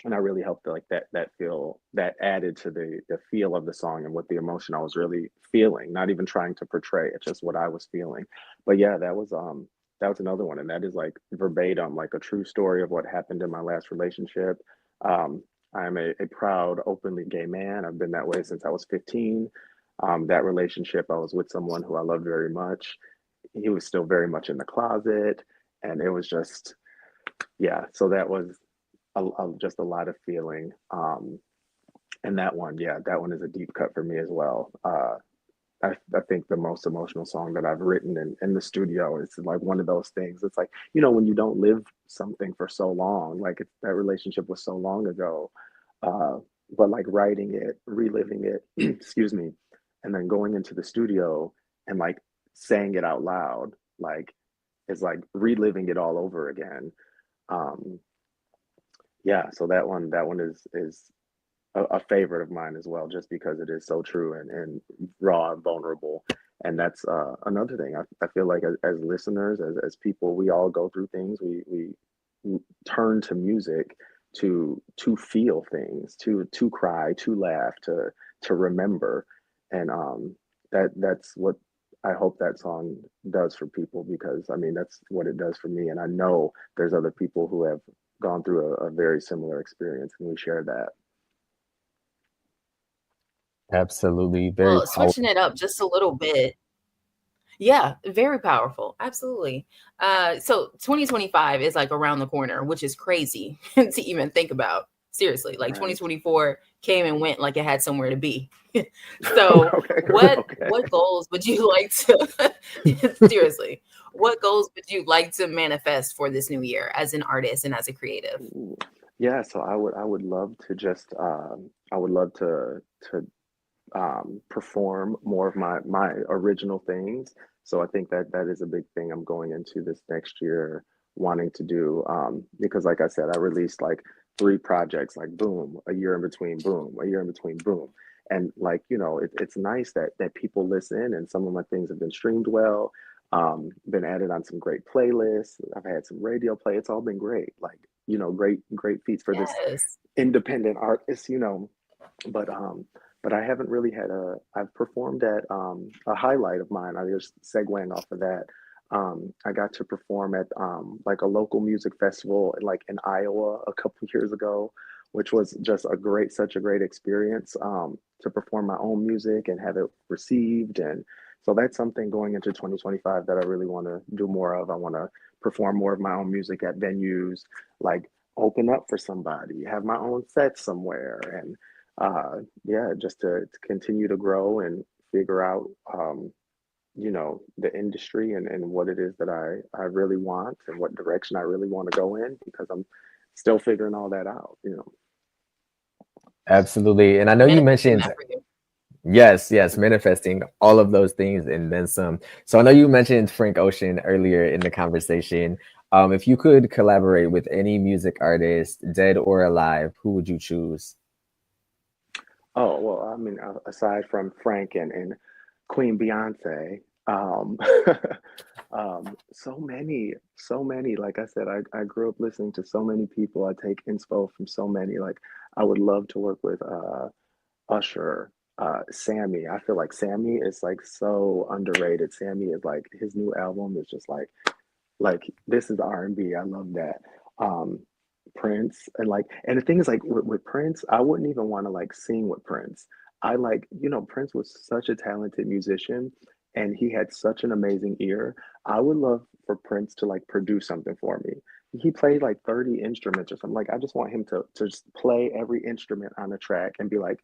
Speaker 3: and I really helped like that feel that added to the feel of the song and what the emotion I was really feeling, not even trying to portray it, just what I was feeling. But yeah, that was another one, and that is like verbatim, like a true story of what happened in my last relationship. Um, I am a proud, openly gay man. I've been that way since I was 15. That relationship, I was with someone who I loved very much. He was still very much in the closet, and it was just, yeah. So that was just a lot of feeling. And that one, yeah, that one is a deep cut for me as well. I think the most emotional song that I've written in the studio is like one of those things. It's like, when you don't live something for so long, like that relationship was so long ago, uh, but like writing it, reliving it, excuse me, and then going into the studio and like saying it out loud, like is like reliving it all over again. Um, yeah, so that one is a favorite of mine as well, just because it is so true and raw and vulnerable. And that's another thing. I feel like as listeners, as people, we all go through things. We turn to music to feel things, to cry, to laugh, to remember, and that's what I hope that song does for people, because I mean that's what it does for me, and I know there's other people who have gone through a very similar experience, and we share that.
Speaker 1: Absolutely. Very
Speaker 2: Well,
Speaker 1: powerful.
Speaker 2: switching it up just a little bit. Yeah, very powerful. Absolutely. So 2025 is like around the corner, which is crazy to even think about. Seriously, like
Speaker 3: Right.
Speaker 2: 2024 came and went like it had somewhere to be. So
Speaker 3: Okay.
Speaker 2: what goals would you like to seriously, what goals would you like to manifest for this new year as an artist and as a creative?
Speaker 3: Ooh. Yeah, so I would love to just I would love to perform more of my original things. So I think that that is a big thing I'm going into this next year wanting to do, because like I said, I released like 3 projects, like boom, a year in between, boom, a year in between, boom. And like, it's nice that people listen and some of my things have been streamed well, been added on some great playlists. I've had some radio play. It's all been great. Like, great feats for this
Speaker 2: Yes.
Speaker 3: independent artist, but I haven't really had I've performed at a highlight of mine. I just segueing off of that. I got to perform at like a local music festival like in Iowa a couple years ago, which was just such a great experience, to perform my own music and have it received. And so that's something going into 2025 that I really want to do more of. I want to perform more of my own music at venues, like open up for somebody, have my own set somewhere, and yeah, just to continue to grow and figure out, the industry and what it is that I really want and what direction I really want to go in because I'm still figuring all that out.
Speaker 1: Absolutely. And I know you
Speaker 2: Manifesting
Speaker 1: mentioned,
Speaker 2: that for you.
Speaker 1: yes, manifesting all of those things and then some. So I know you mentioned Frank Ocean earlier in the conversation. If you could collaborate with any music artist, dead or alive, who would you choose?
Speaker 3: Oh, well, I mean, aside from Frank and Queen Beyonce, so many. Like I said, I grew up listening to so many people. I take inspo from so many. Like, I would love to work with Usher, Sammy. I feel like Sammy is like so underrated. Sammy is like his new album is just like this is R&B. I love that. Um, Prince and the thing is like with Prince, I wouldn't even want to like sing with Prince. I like, Prince was such a talented musician and he had such an amazing ear. I would love for Prince to like produce something for me. He played like 30 instruments or something. Like I just want him to just play every instrument on the track and be like,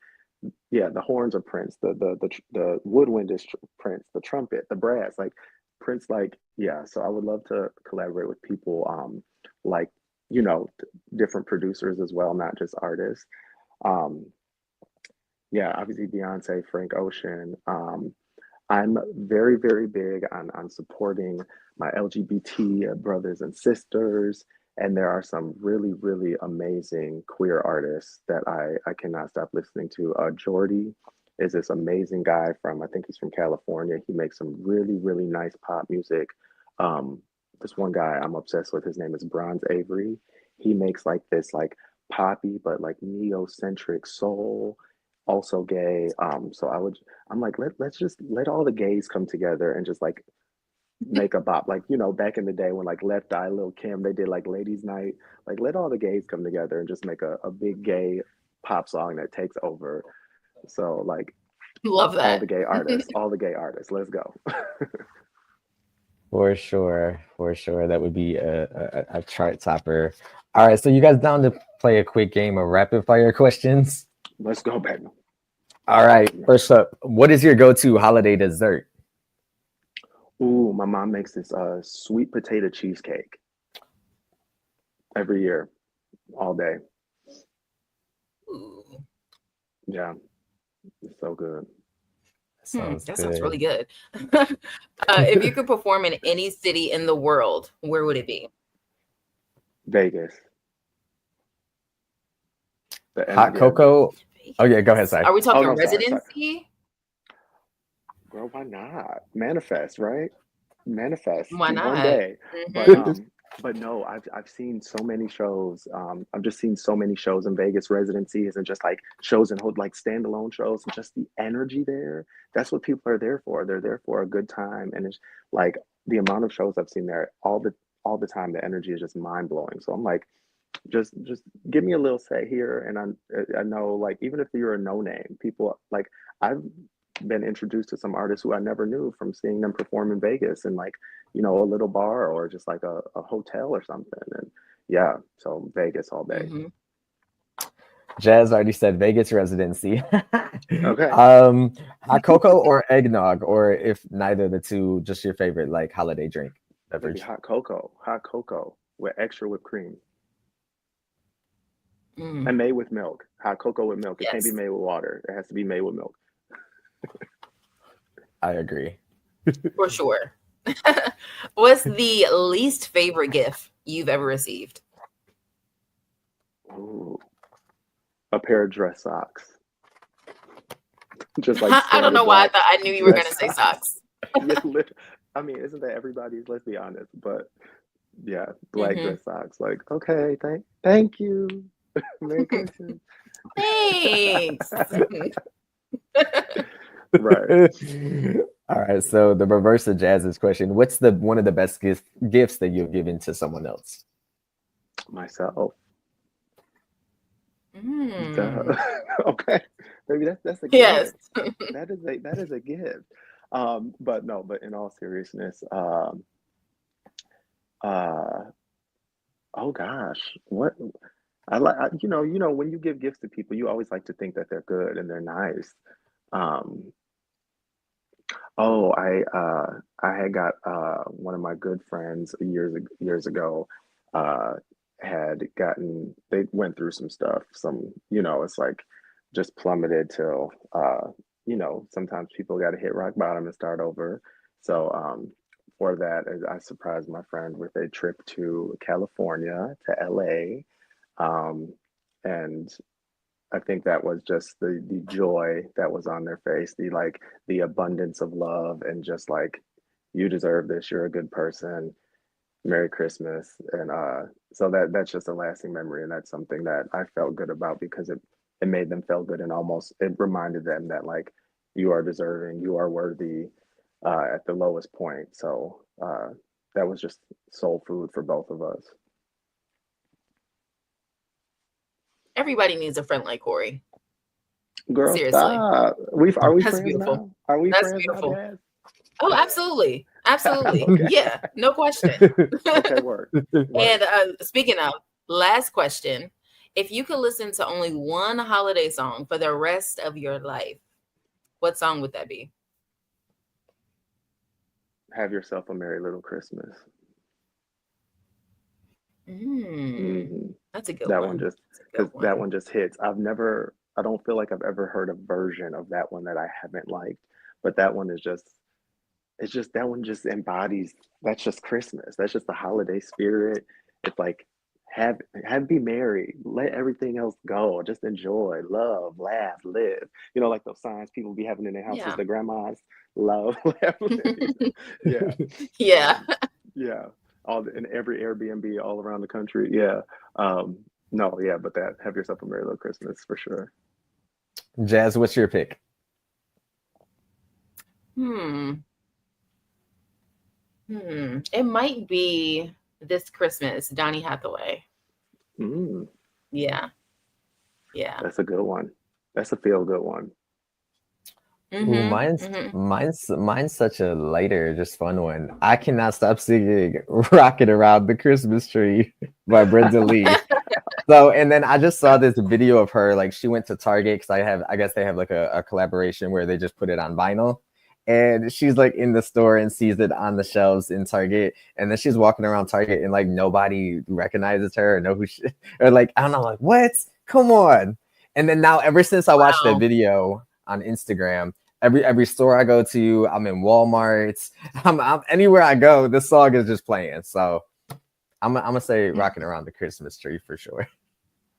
Speaker 3: yeah, the horns are Prince, the woodwind is Prince, the trumpet, the brass, like Prince, like yeah. So I would love to collaborate with people, like different producers as well, not just artists. Um, yeah, obviously Beyonce, Frank Ocean. I'm very, very big on supporting my LGBT brothers and sisters. And there are some really, really amazing queer artists that I cannot stop listening to. Jordy is this amazing guy I think he's from California. He makes some really, really nice pop music. Um, this one guy I'm obsessed with, his name is Bronze Avery. He makes like this like poppy, but like neo-centric soul, also gay. So I'm like, let's just let all the gays come together and just like make a bop. Like, back in the day when like Left Eye, Lil Kim, they did like Ladies Night. Like let all the gays come together and just make a big gay pop song that takes over. So like
Speaker 2: Love
Speaker 3: all
Speaker 2: that.
Speaker 3: the gay artists, all the gay artists, let's go.
Speaker 1: For sure, for sure. That would be a chart topper. All right, so you guys down to play a quick game of rapid fire questions?
Speaker 3: Let's go, baby.
Speaker 1: All right, first up, what is your go-to holiday dessert?
Speaker 3: Ooh, my mom makes this sweet potato cheesecake every year, all day.
Speaker 2: Ooh,
Speaker 3: Yeah, it's so good.
Speaker 1: Sounds
Speaker 2: that sounds really
Speaker 1: good.
Speaker 2: good. If you could perform in any city in the world, where would it be?
Speaker 3: Vegas.
Speaker 1: Hot
Speaker 3: Yeah.
Speaker 1: cocoa. Oh yeah, go ahead, sorry.
Speaker 2: Are we
Speaker 3: Oh
Speaker 2: talking
Speaker 3: no, sorry.
Speaker 2: residency?
Speaker 3: Girl, why not? Manifest, right? Manifest
Speaker 2: Why
Speaker 3: one
Speaker 2: not?
Speaker 3: day. But
Speaker 2: Hmm.
Speaker 3: but no, I've seen so many shows. I've just seen so many shows in Vegas, residencies and just like shows and like standalone shows and just the energy there. That's what people are there for. They're there for a good time. And it's like the amount of shows I've seen there all the time, the energy is just mind blowing. So I'm like, just give me a little say here and I know like even if you're a no name, people like I've been introduced to some artists who I never knew from seeing them perform in Vegas in like, you know, a little bar or just like a hotel or something. And yeah, so Vegas all day.
Speaker 2: Mm-hmm.
Speaker 1: Jazz already said Vegas residency.
Speaker 3: Okay.
Speaker 1: Hot cocoa or eggnog, or if neither of the two, just your favorite like holiday drink
Speaker 3: Maybe
Speaker 1: beverage.
Speaker 3: hot cocoa with extra whipped cream and made with milk. Hot cocoa with milk. It can't be
Speaker 2: Yes.
Speaker 3: made with water. It has to be made with milk.
Speaker 1: I agree.
Speaker 2: For sure. What's the least favorite gift you've ever received?
Speaker 3: Ooh, a pair of dress socks. Just like
Speaker 2: I don't know why I
Speaker 3: standard
Speaker 2: thought I knew you were
Speaker 3: black
Speaker 2: going to say
Speaker 3: dress
Speaker 2: socks.
Speaker 3: Yeah, I mean, isn't that everybody's? Let's be honest. But yeah, black
Speaker 2: Mhm.
Speaker 3: dress socks. Like, okay, thank you. Merry Christmas.
Speaker 2: Thanks.
Speaker 3: Right.
Speaker 1: All right. So the reverse of Jazz's question: what's the one of the best gifts that you've given to someone else?
Speaker 3: Myself.
Speaker 2: Mm.
Speaker 3: Duh. Okay. Maybe that's a
Speaker 2: Yes.
Speaker 3: gift. That is a gift. But no, but in all seriousness, oh gosh, what you know, when you give gifts to people, you always like to think that they're good and they're nice. Um, oh, I had got one of my good friends years ago had gotten they went through some stuff, some, you know, it's like just plummeted till you know, sometimes people got to hit rock bottom and start over. So for that, I surprised my friend with a trip to California, to LA. Um, and I think that was just the joy that was on their face, the like the abundance of love and just like you deserve this, you're a good person. Merry Christmas. And so that's just a lasting memory, and that's something that I felt good about because it made them feel good, and almost it reminded them that like you are deserving, you are worthy at the lowest point. So that was just soul food for both of us.
Speaker 2: Everybody needs a friend like Cory.
Speaker 3: Girl,
Speaker 2: Seriously.
Speaker 3: stop. Are we
Speaker 2: That's
Speaker 3: friends
Speaker 2: beautiful.
Speaker 3: now? Are we
Speaker 2: That's
Speaker 3: friends now,
Speaker 2: beautiful.
Speaker 3: Dad?
Speaker 2: Oh, absolutely. Absolutely.
Speaker 3: Okay.
Speaker 2: Yeah, no question.
Speaker 3: Okay, work.
Speaker 2: And speaking of, last question. If you could listen to only one holiday song for the rest of your life, what song would that be?
Speaker 3: Have yourself a merry little Christmas.
Speaker 2: That's a good
Speaker 3: That
Speaker 2: one.
Speaker 3: one just
Speaker 2: That's a
Speaker 3: because
Speaker 2: good one.
Speaker 3: that one just hits. I don't feel like I've ever heard a version of that one that I haven't liked, but that one is just it's just that one just embodies that's just Christmas. That's just the holiday spirit. It's like be merry, let everything else go, just enjoy, love, laugh, live. You know, like those signs people be having in their houses,
Speaker 2: Yeah.
Speaker 3: the grandmas, love, laugh, live. Yeah.
Speaker 2: Yeah.
Speaker 3: Yeah. In every Airbnb all around the country. Yeah. No, yeah, but that have yourself a merry little Christmas for sure.
Speaker 1: Jazz, what's your pick?
Speaker 2: It might be This Christmas, Donny Hathaway. Yeah. Yeah.
Speaker 3: That's a good one. That's a feel good one.
Speaker 1: Ooh, mine's such a lighter, just fun one. I cannot stop singing "Rocking Around the Christmas Tree" by Brenda Lee. So, and then I just saw this video of her, like she went to Target because I guess they have like a collaboration where they just put it on vinyl. And she's like in the store and sees it on the shelves in Target. And then she's walking around Target and like nobody recognizes her or know who she, or like, I don't know, like, what? Come on. And then now, ever since I watched that video on Instagram, every store I go to, I'm in Walmart, I'm anywhere I go, this song is just playing. So I'm gonna say "Rocking Around the Christmas Tree" for sure.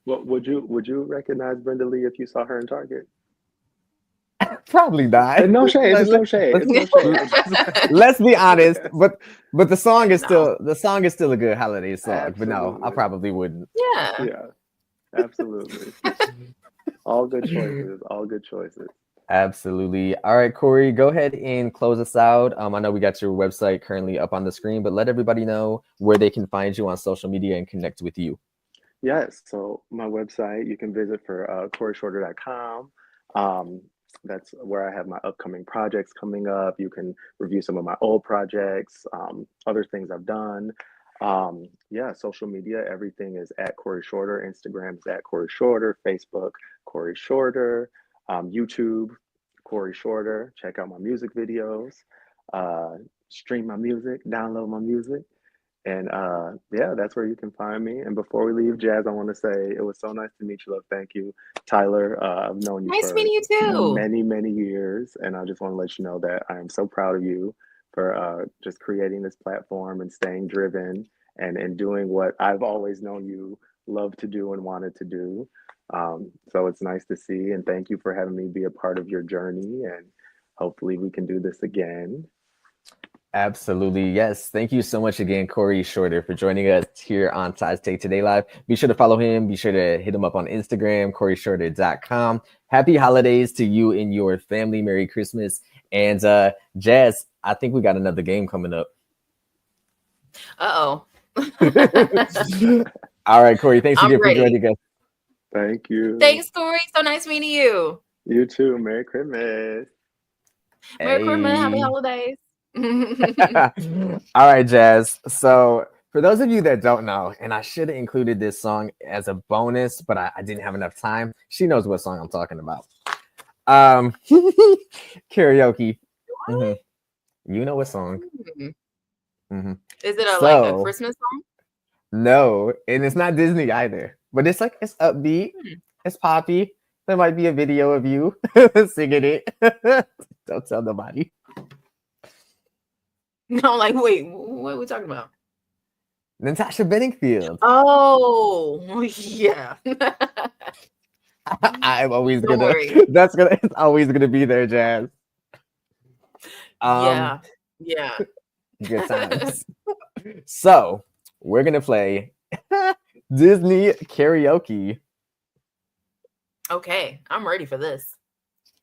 Speaker 3: Well, would you recognize Brenda Lee if you saw her in Target?
Speaker 1: Probably not.
Speaker 3: No shade. It's no shade. It's no shade.
Speaker 1: Let's be honest, but the song is still a good holiday song. Absolutely. But no, I probably wouldn't.
Speaker 2: Yeah.
Speaker 3: Yeah. Absolutely. All good choices. All good choices.
Speaker 1: Absolutely. All right, Cory, go ahead and close us out. I know we got your website currently up on the screen, but let everybody know where they can find you on social media and connect with you.
Speaker 3: Yes. So my website, you can visit for CoryShorter.com. that's where I have my upcoming projects coming up. You can review some of my old projects, other things I've done. Yeah, social media, everything is at Cory Shorter. Instagram is at Cory Shorter. Facebook, Cory Shorter. YouTube, Cory Shorter. Check out my music videos. Uh, Stream my music, download my music. And yeah, that's where you can find me. And before we leave, Jazz, I want to say it was so nice to meet you. Love, thank you, Tyler. I've known you
Speaker 2: Nice
Speaker 3: for
Speaker 2: meeting you too.
Speaker 3: many, many years, and I just want to let you know that I am so proud of you for just creating this platform and staying driven and doing what I've always known you love to do and wanted to do. So it's nice to see, and thank you for having me be a part of your journey. And hopefully, we can do this again.
Speaker 1: Absolutely. Yes. Thank you so much again, Cory Shorter, for joining us here on Ty's Take Today Live. Be sure to follow him. Be sure to hit him up on Instagram, CoryShorter.com. Happy holidays to you and your family. Merry Christmas. And Jazz, I think we got another game coming up.
Speaker 2: Uh-oh.
Speaker 1: All right, Cory. Thanks again
Speaker 2: ready.
Speaker 1: for joining us.
Speaker 3: Thank you.
Speaker 2: Thanks, Cory. So nice meeting you.
Speaker 3: You too. Merry Christmas.
Speaker 2: Merry Christmas. Happy
Speaker 1: Hey.
Speaker 2: holidays.
Speaker 1: All right, Jazz. So for those of you that don't know, and I should have included this song as a bonus, but I didn't have enough time. She knows what song I'm talking about. Karaoke. Mm-hmm. You know what song. Mm-hmm.
Speaker 2: Is it like a Christmas song?
Speaker 1: No, and it's not Disney either. But it's like, it's upbeat. It's poppy. There might be a video of you singing it. Don't tell nobody.
Speaker 2: No, like, wait, what are we talking about?
Speaker 1: Natasha Bedingfield.
Speaker 2: Oh, yeah.
Speaker 1: I'm always
Speaker 2: Don't
Speaker 1: gonna.
Speaker 2: worry.
Speaker 1: It's always gonna be there, Jazz.
Speaker 2: Yeah.
Speaker 1: Good times. So we're gonna play Disney karaoke.
Speaker 2: Okay, I'm ready for this.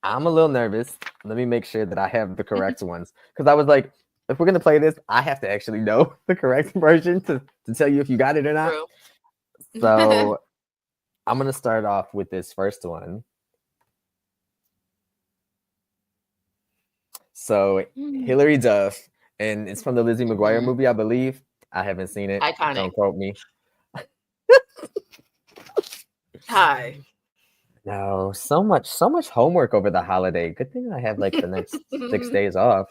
Speaker 1: I'm a little nervous. Let me make sure that I have the correct ones, because I was like, if we're gonna play this, I have to actually know the correct version to tell you if you got it or not.
Speaker 2: True.
Speaker 1: So I'm gonna start off with this first one. So Hilary Duff, and it's from the Lizzie McGuire movie, I believe. I haven't seen it.
Speaker 2: Iconic.
Speaker 1: Don't quote me.
Speaker 2: Hi.
Speaker 1: No, so much homework over the holiday. Good thing I have like the next 6 days off.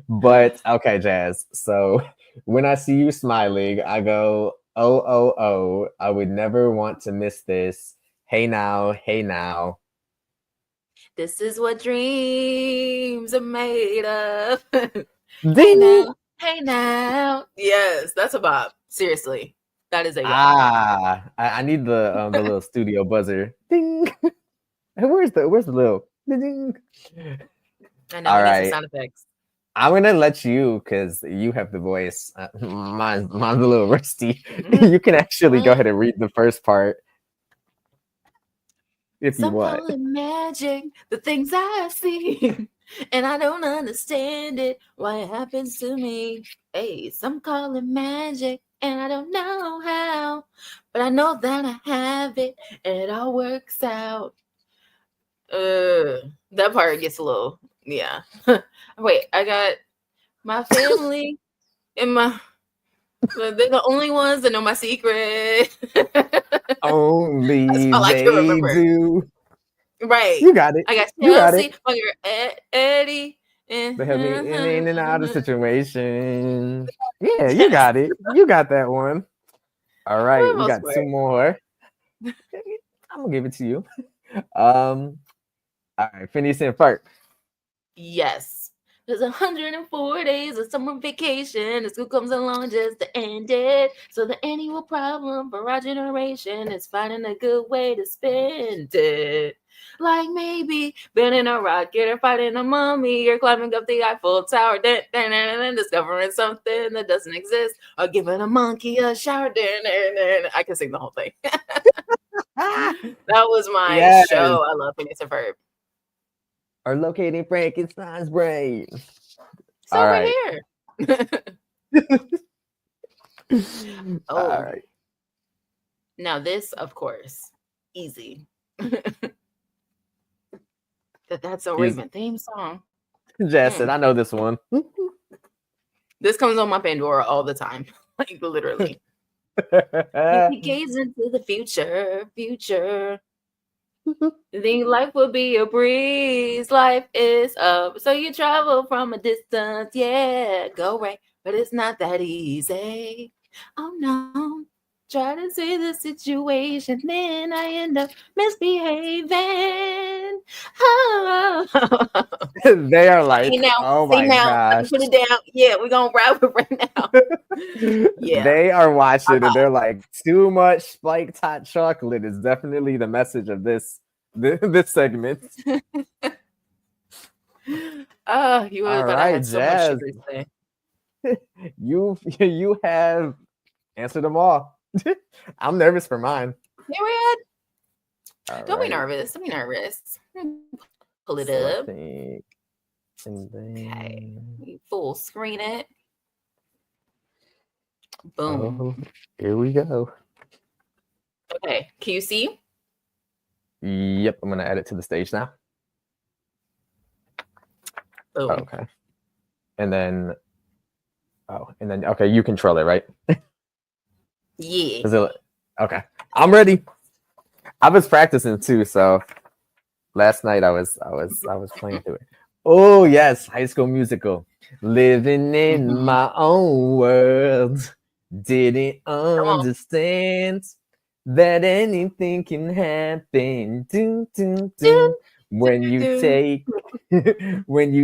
Speaker 1: But okay, Jazz. So when I see you smiling, I go, oh, oh, oh, I would never want to miss this. Hey now, hey now.
Speaker 2: This is what dreams are made of.
Speaker 1: Ding!
Speaker 2: Hey now. Yes, that's a bop. Seriously, that is a bop.
Speaker 1: I need the little studio buzzer. Ding. Where's the little ding?
Speaker 2: I know.
Speaker 1: All
Speaker 2: It
Speaker 1: right.
Speaker 2: needs some sound effects.
Speaker 1: I'm gonna let you, because you have the voice. Mine's a little rusty. You can actually go ahead and read the first part if you want.
Speaker 2: Some call it magic, the things I see, and I don't understand it, why it happens to me. Hey, some call it magic, and I don't know how, but I know that I have it, and it all works out. That part gets a little, yeah. Wait, I got my family and they're the only ones that know my secret.
Speaker 1: Only
Speaker 2: That's all I
Speaker 1: they
Speaker 2: can remember.
Speaker 1: do.
Speaker 2: Right.
Speaker 1: You got it.
Speaker 2: I got
Speaker 1: You got
Speaker 2: Chelsea,
Speaker 1: it.
Speaker 2: my girl Eddie. And
Speaker 1: They have me in and out of situation. Yeah, you got it. You got that one. All right, we got two more. I'm gonna give it to you. All right, Phineas and Ferb.
Speaker 2: Yes. There's 104 days of summer vacation. The school comes along just to end it. So the annual problem for our generation is finding a good way to spend it. Like maybe building a rocket or fighting a mummy or climbing up the Eiffel Tower, then discovering something that doesn't exist, or giving a monkey a shower. I can sing the whole thing. That was my show. I love Phineas and Ferb.
Speaker 1: Or locating Frankenstein's brain.
Speaker 2: It's over here.
Speaker 1: All right.
Speaker 2: Now this, of course, easy. That's a
Speaker 1: He's-
Speaker 2: Raven theme song.
Speaker 1: Jazz said, I know this one.
Speaker 2: This comes on my Pandora all the time. Like literally. You gaze into the future. Think life will be a breeze. Life is up. So you travel from a distance. Yeah, go right. But it's not that easy. Oh no. Try to see the situation, then I end up misbehaving. Oh.
Speaker 1: They are like,
Speaker 2: See now,
Speaker 1: oh
Speaker 2: see
Speaker 1: my
Speaker 2: now.
Speaker 1: gosh.
Speaker 2: Put it down. Yeah, we're gonna rap it right now. Yeah.
Speaker 1: They are watching and they're like, too much spiked hot chocolate is definitely the message of this segment.
Speaker 2: You would
Speaker 1: All
Speaker 2: have thought I
Speaker 1: right,
Speaker 2: had so much
Speaker 1: Jazz.
Speaker 2: sugar today.
Speaker 1: You have answered them all. I'm nervous for mine.
Speaker 2: Period.
Speaker 1: All
Speaker 2: Don't be
Speaker 1: right.
Speaker 2: nervous. Don't be nervous. Pull it
Speaker 1: So I
Speaker 2: up.
Speaker 1: think- and then-
Speaker 2: Okay. You full screen it. Boom.
Speaker 1: Oh, here we go.
Speaker 2: Okay. Can you see?
Speaker 1: Yep, I'm gonna add it to the stage now.
Speaker 2: Boom.
Speaker 1: Okay. And then okay, you control it, right?
Speaker 2: Yeah.
Speaker 1: Is it okay? I'm ready. I was practicing too, so last night I was playing through it. Oh yes, High School Musical. Living in my own world. Didn't
Speaker 2: on.
Speaker 1: understand that anything can happen. Do, do, do. When you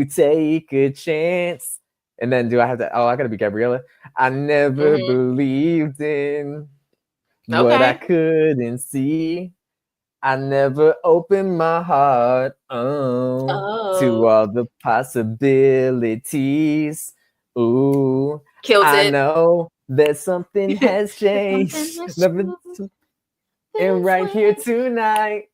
Speaker 1: take a chance. And then do I have to? Oh, I gotta be Gabriella. I never believed in what I couldn't see. I never opened my heart to all the possibilities. Ooh,
Speaker 2: Kills
Speaker 1: I
Speaker 2: it.
Speaker 1: know that something has changed. And right here tonight,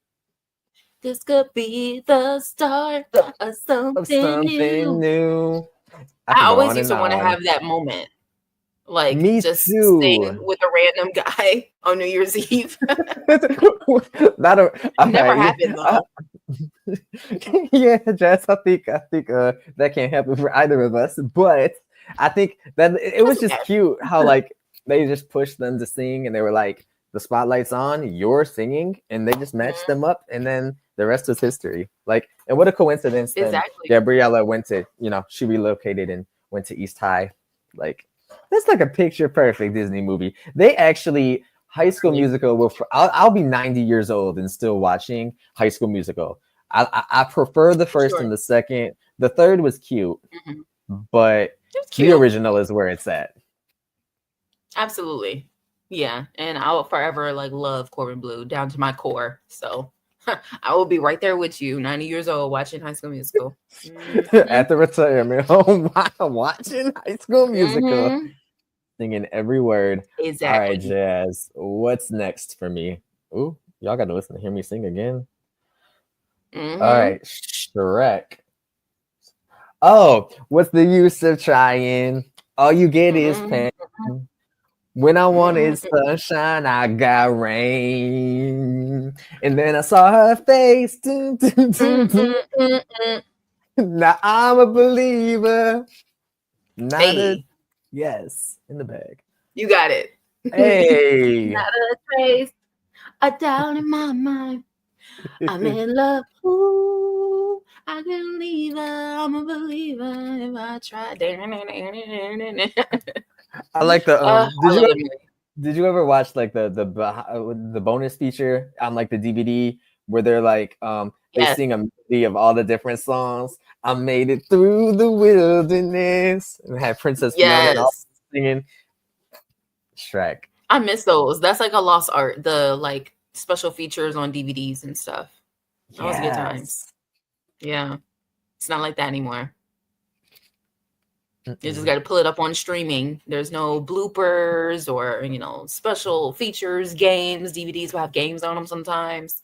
Speaker 2: this could be the start of something new. I always used to want to have that moment. Like
Speaker 1: Me
Speaker 2: just
Speaker 1: too.
Speaker 2: sing with a random guy on New Year's Eve.
Speaker 1: Never
Speaker 2: happened though.
Speaker 1: Yeah, Jess, I think that can't happen for either of us. But I think that it was just cute how like they just pushed them to sing and they were like, the spotlight's on, you're singing, and they just matched them up, and then the rest was history. Like, and what a coincidence!
Speaker 2: Exactly.
Speaker 1: Gabriella went to, she relocated and went to East High. Like, that's like a picture perfect Disney movie. They actually High School Musical. I'll be 90 years old and still watching High School Musical. I prefer the first and the second. The third was cute, but the original is where it's at.
Speaker 2: Absolutely. Yeah, and I will forever like love Corbin Bleu down to my core. So I will be right there with you, 90 years old, watching High School Musical.
Speaker 1: At the retirement home, watching High School Musical, singing every word.
Speaker 2: Exactly.
Speaker 1: All right, Jazz, what's next for me? Ooh, y'all got to listen to hear me sing again. All right, Shrek. Oh, what's the use of trying? All you get is pain. When I wanted sunshine, I got rain. And then I saw her face. Now I'm a believer. Yes, in the bag.
Speaker 2: You got it.
Speaker 1: Hey.
Speaker 2: Not a trace, a doubt in my mind. I'm in love. Ooh, I can believe it. I'm a believer if I try.
Speaker 1: I like the. Did you ever watch like the bonus feature on like the DVD where they're like they sing a melody of all the different songs? I made it through the wilderness and had Princess Fiona singing. Shrek.
Speaker 2: I miss those. That's like a lost art. The like special features on DVDs and stuff. That was good times. Yeah, it's not like that anymore. You just got to pull it up on streaming. There's no bloopers or special features, games. DVDs will have games on them sometimes.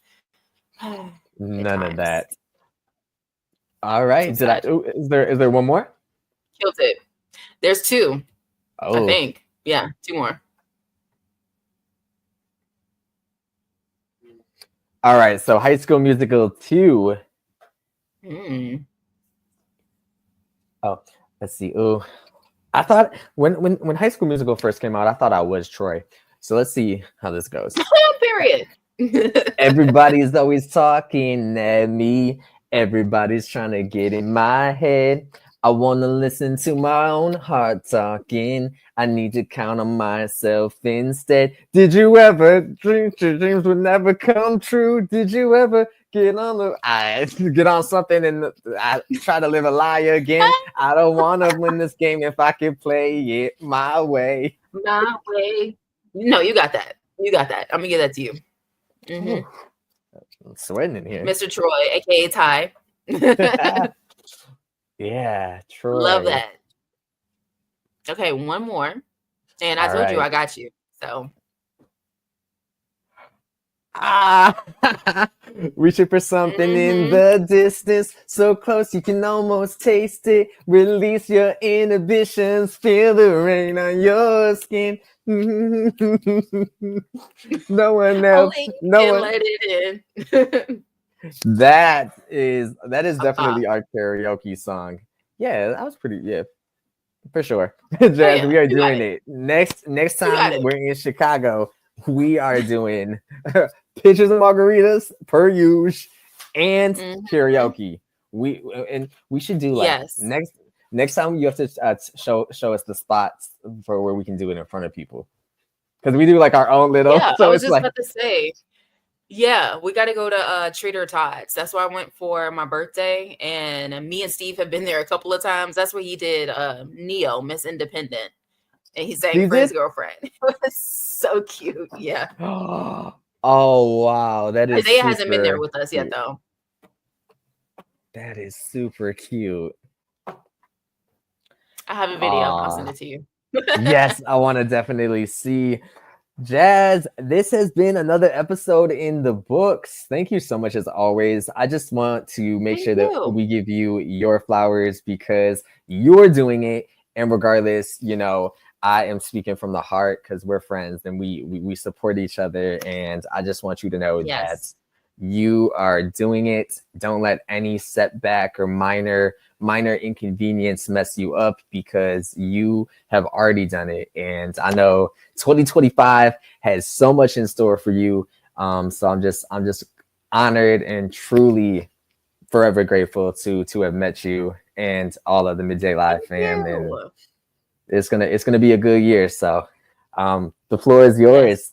Speaker 1: None of that. All right. Is there one more?
Speaker 2: Killed it. There's two.
Speaker 1: Oh.
Speaker 2: I think. Yeah, two more.
Speaker 1: All right. So High School Musical 2
Speaker 2: Mm.
Speaker 1: Oh, let's see. Oh, I thought when High School Musical first came out, I thought I was Troy. So let's see how this goes.
Speaker 2: Period.
Speaker 1: Everybody's always talking at me. Everybody's trying to get in my head. I want to listen to my own heart talking. I need to count on myself instead. Did you ever dream your dreams would never come true? Did you ever get on something and I try to live a lie again? I don't want to win this game if I could play it my way.
Speaker 2: My way. No, you got that. You got that. I'm gonna give that to you. Mm-hmm.
Speaker 1: I'm sweating in here.
Speaker 2: Mr. Troy, aka Ty.
Speaker 1: Yeah, Troy.
Speaker 2: Love that. Okay, one more. And I told you I got you. So
Speaker 1: reaching for something in the distance, so close you can almost taste it. Release your inhibitions, feel the rain on your skin. No one else. No one.
Speaker 2: Let it in.
Speaker 1: That is definitely our karaoke song. Yeah, that was pretty. Yeah, for sure. Jazz, we are doing it. Next time we're in Chicago, we are doing pictures of margaritas per usual and karaoke. We should do like next time you have to show us the spots for where we can do it in front of people, because we do like our own little.
Speaker 2: Yeah,
Speaker 1: so
Speaker 2: I was
Speaker 1: it's
Speaker 2: just
Speaker 1: like,
Speaker 2: about to say. Yeah, we got to go to Trader Todd's. That's where I went for my birthday, and me and Steve have been there a couple of times. That's where he did Neo, Miss Independent, and he sang for his girlfriend. It was so cute. Yeah.
Speaker 1: Oh wow, that is.
Speaker 2: Isaiah hasn't been there with us yet, though.
Speaker 1: That is super cute.
Speaker 2: I have a video. I'll send it to you.
Speaker 1: Yes, I want to definitely see. Jazz, this has been another episode in the books. Thank you so much as always. I just want to make sure that we give you your flowers because you're doing it. And regardless, you know, I am speaking from the heart because we're friends and we support each other. And I just want you to know that you are doing it. Don't let any setback or minor inconvenience mess you up because you have already done it. And I know 2025 has so much in store for you. So I'm just honored and truly forever grateful to have met you and all of the Midday Live fam. And it's gonna be a good year. So the floor is yours.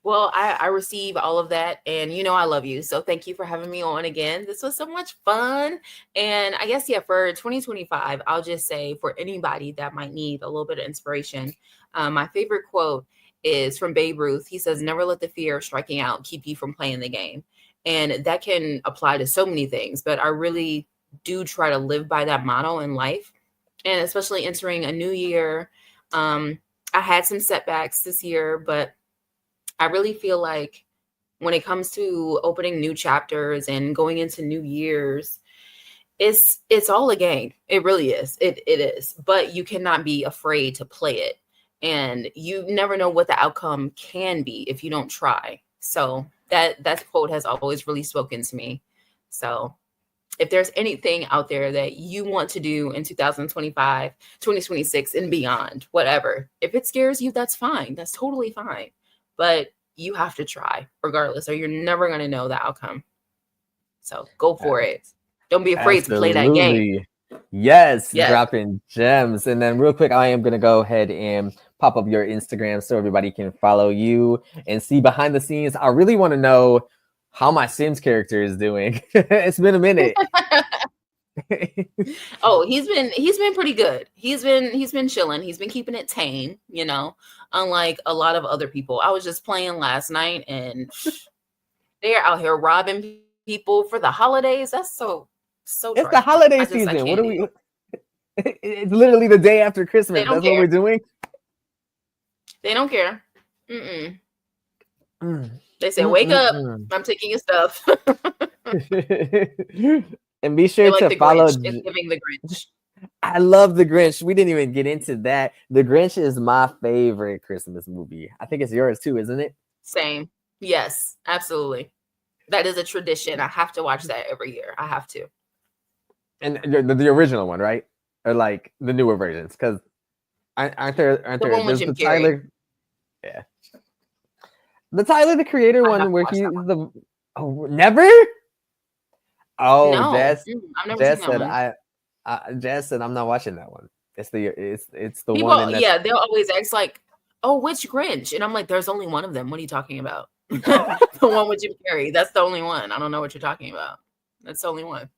Speaker 2: Well, I receive all of that, and you know I love you. So thank you for having me on again. This was so much fun. And I guess, for 2025, I'll just say for anybody that might need a little bit of inspiration, my favorite quote is from Babe Ruth. He says, "Never let the fear of striking out keep you from playing the game." And that can apply to so many things, but I really do try to live by that motto in life. And especially entering a new year. I had some setbacks this year, but I really feel like when it comes to opening new chapters and going into new years, it's all a game. It really is. It is. But you cannot be afraid to play it. And you never know what the outcome can be if you don't try. So that quote has always really spoken to me. So if there's anything out there that you want to do in 2025, 2026 and beyond, whatever, if it scares you, that's fine. That's totally fine. But you have to try regardless, or you're never going to know the outcome. So go for it. Don't be afraid to play that game.
Speaker 1: Yes, dropping gems. And then real quick, I am going to go ahead and pop up your Instagram so everybody can follow you and see behind the scenes. I really want to know how my Sims character is doing. It's been a minute.
Speaker 2: Oh, he's been pretty good. He's been chilling. He's been keeping it tame, unlike a lot of other people. I was just playing last night and they're out here robbing people for the holidays. That's so
Speaker 1: it's the holiday season. What are we? It's literally the day after Christmas. That's what we're doing.
Speaker 2: They don't care. They say, "Wake up! I'm taking your stuff."
Speaker 1: And be sure to follow.
Speaker 2: It's giving the Grinch.
Speaker 1: I love the Grinch. We didn't even get into that. The Grinch is my favorite Christmas movie. I think it's yours too, isn't it?
Speaker 2: Same. Yes, absolutely. That is a tradition. I have to watch that every year. I have to.
Speaker 1: And the original one, right? Or like the newer versions? Because aren't there?
Speaker 2: one with
Speaker 1: There's
Speaker 2: Jim
Speaker 1: the
Speaker 2: Carrey.
Speaker 1: Tyler. Yeah. The Tyler the Creator
Speaker 2: I
Speaker 1: one
Speaker 2: have to
Speaker 1: where
Speaker 2: watch
Speaker 1: he's
Speaker 2: that one.
Speaker 1: the. Oh, never. Oh,
Speaker 2: No,
Speaker 1: Jazz.
Speaker 2: I've never
Speaker 1: Jazz
Speaker 2: seen that
Speaker 1: said
Speaker 2: one.
Speaker 1: Jazz said I'm not watching that one. It's the
Speaker 2: People,
Speaker 1: one in that.
Speaker 2: yeah, they'll always ask like, "Oh, which Grinch?" And I'm like, "There's only one of them. What are you talking about?" The one with Jim Carrey. That's the only one. I don't know what you're talking about. That's the only one.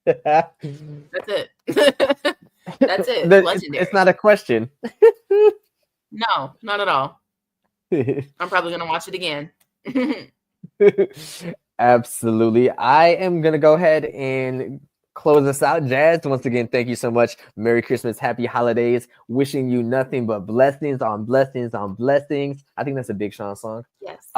Speaker 2: That's it. That's it. Legendary.
Speaker 1: It's not a question.
Speaker 2: No, not at all. I'm probably gonna watch it again.
Speaker 1: Absolutely. I am gonna go ahead and close us out. Jazz, once again, thank you so much. Merry Christmas, happy holidays. Wishing you nothing but blessings on blessings on blessings. I think that's a Big Sean song.
Speaker 2: Yes.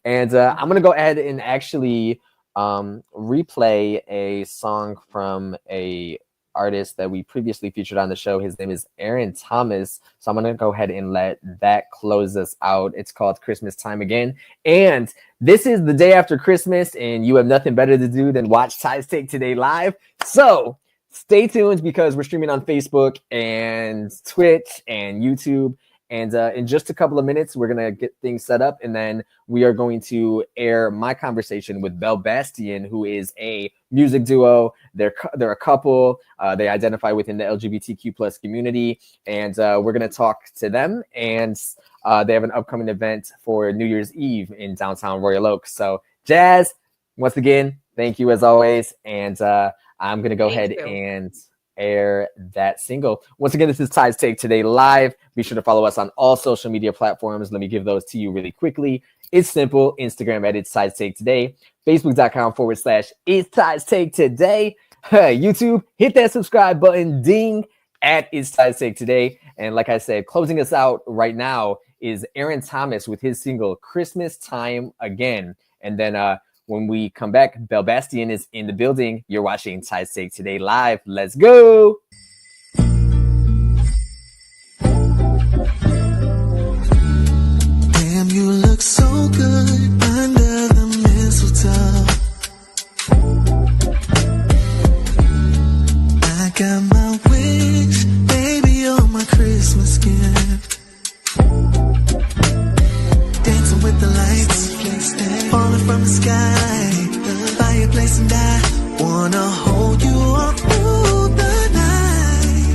Speaker 1: And I'm gonna go ahead and actually replay a song from a artist that we previously featured on the show. His name is Aaron Thomas. So I'm gonna go ahead and let that close us out. It's called Christmas Time Again. And this is the day after Christmas, and you have nothing better to do than watch Ty's Take Today live. So stay tuned because we're streaming on Facebook and Twitch and YouTube. And in just a couple of minutes, we're going to get things set up. And then we are going to air my conversation with Bell Bastien, who is a music duo. They're a couple. They identify within the LGBTQ plus community. And we're going to talk to them. And they have an upcoming event for New Year's Eve in downtown Royal Oak. So Jazz, once again, thank you as always. And I'm going to go ahead and air that single. Once again, this is Ty's Take Today live. Be sure to follow us on all social media platforms. Let me give those to you really quickly. It's simple. Instagram at It's Ty's Take Today. Facebook.com/It's Ty's Take Today. YouTube, hit that subscribe button. Ding at It's Ty's Take Today. And like I said, closing us out right now is Aaron Thomas with his single Christmas Time Again. And then when we come back, Bell Bastien is in the building. You're watching Ty's Take Today live. Let's go.
Speaker 4: Damn, you look so good under the mistletoe. I got my wish, baby, you're my Christmas gift. Dancing with the lights, falling from the sky, fireplace, and I wanna hold you all through the night.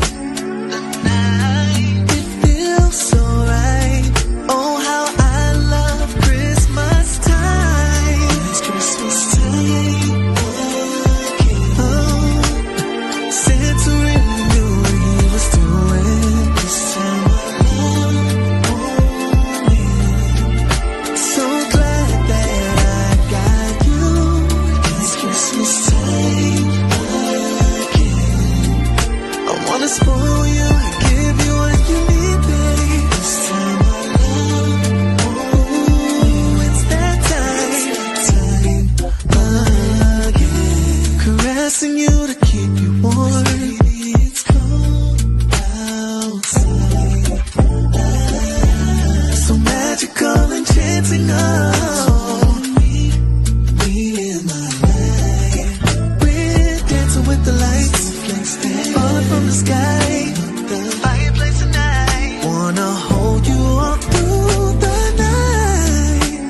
Speaker 4: It feels so right. Oh, how I love Christmas time. It's Christmas time. Oh, Santa really knew what he was doing. This time alone. So glad that I got you. It's Christmas time again. I wanna spoil you and give you what you need, babe. This time alone. Oh, it's that time again. Caressing you to keep you warm. Baby, it's cold outside. So magical, enchanting, oh. Me in my life. We're dancing with the lights, falling from the sky, fireplace tonight. Wanna hold you all through the night.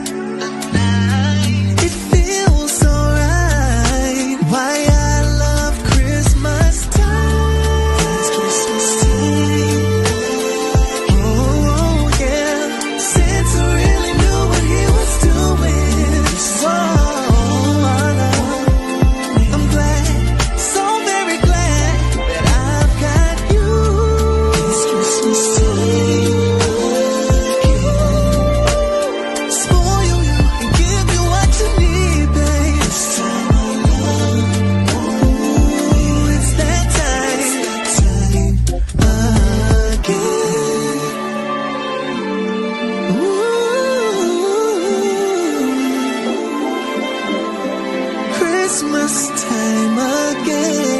Speaker 4: It feels so right. Why I love Christmas time. It's Christmas time. Oh yeah, Santa really knew what he was doing. Whoa, I'm glad, so very glad that I've got you. It's Christmas time again. Spoil you and give you what you need, babe. This time alone. Oh, it's that time again. Ooh, Christmas time again.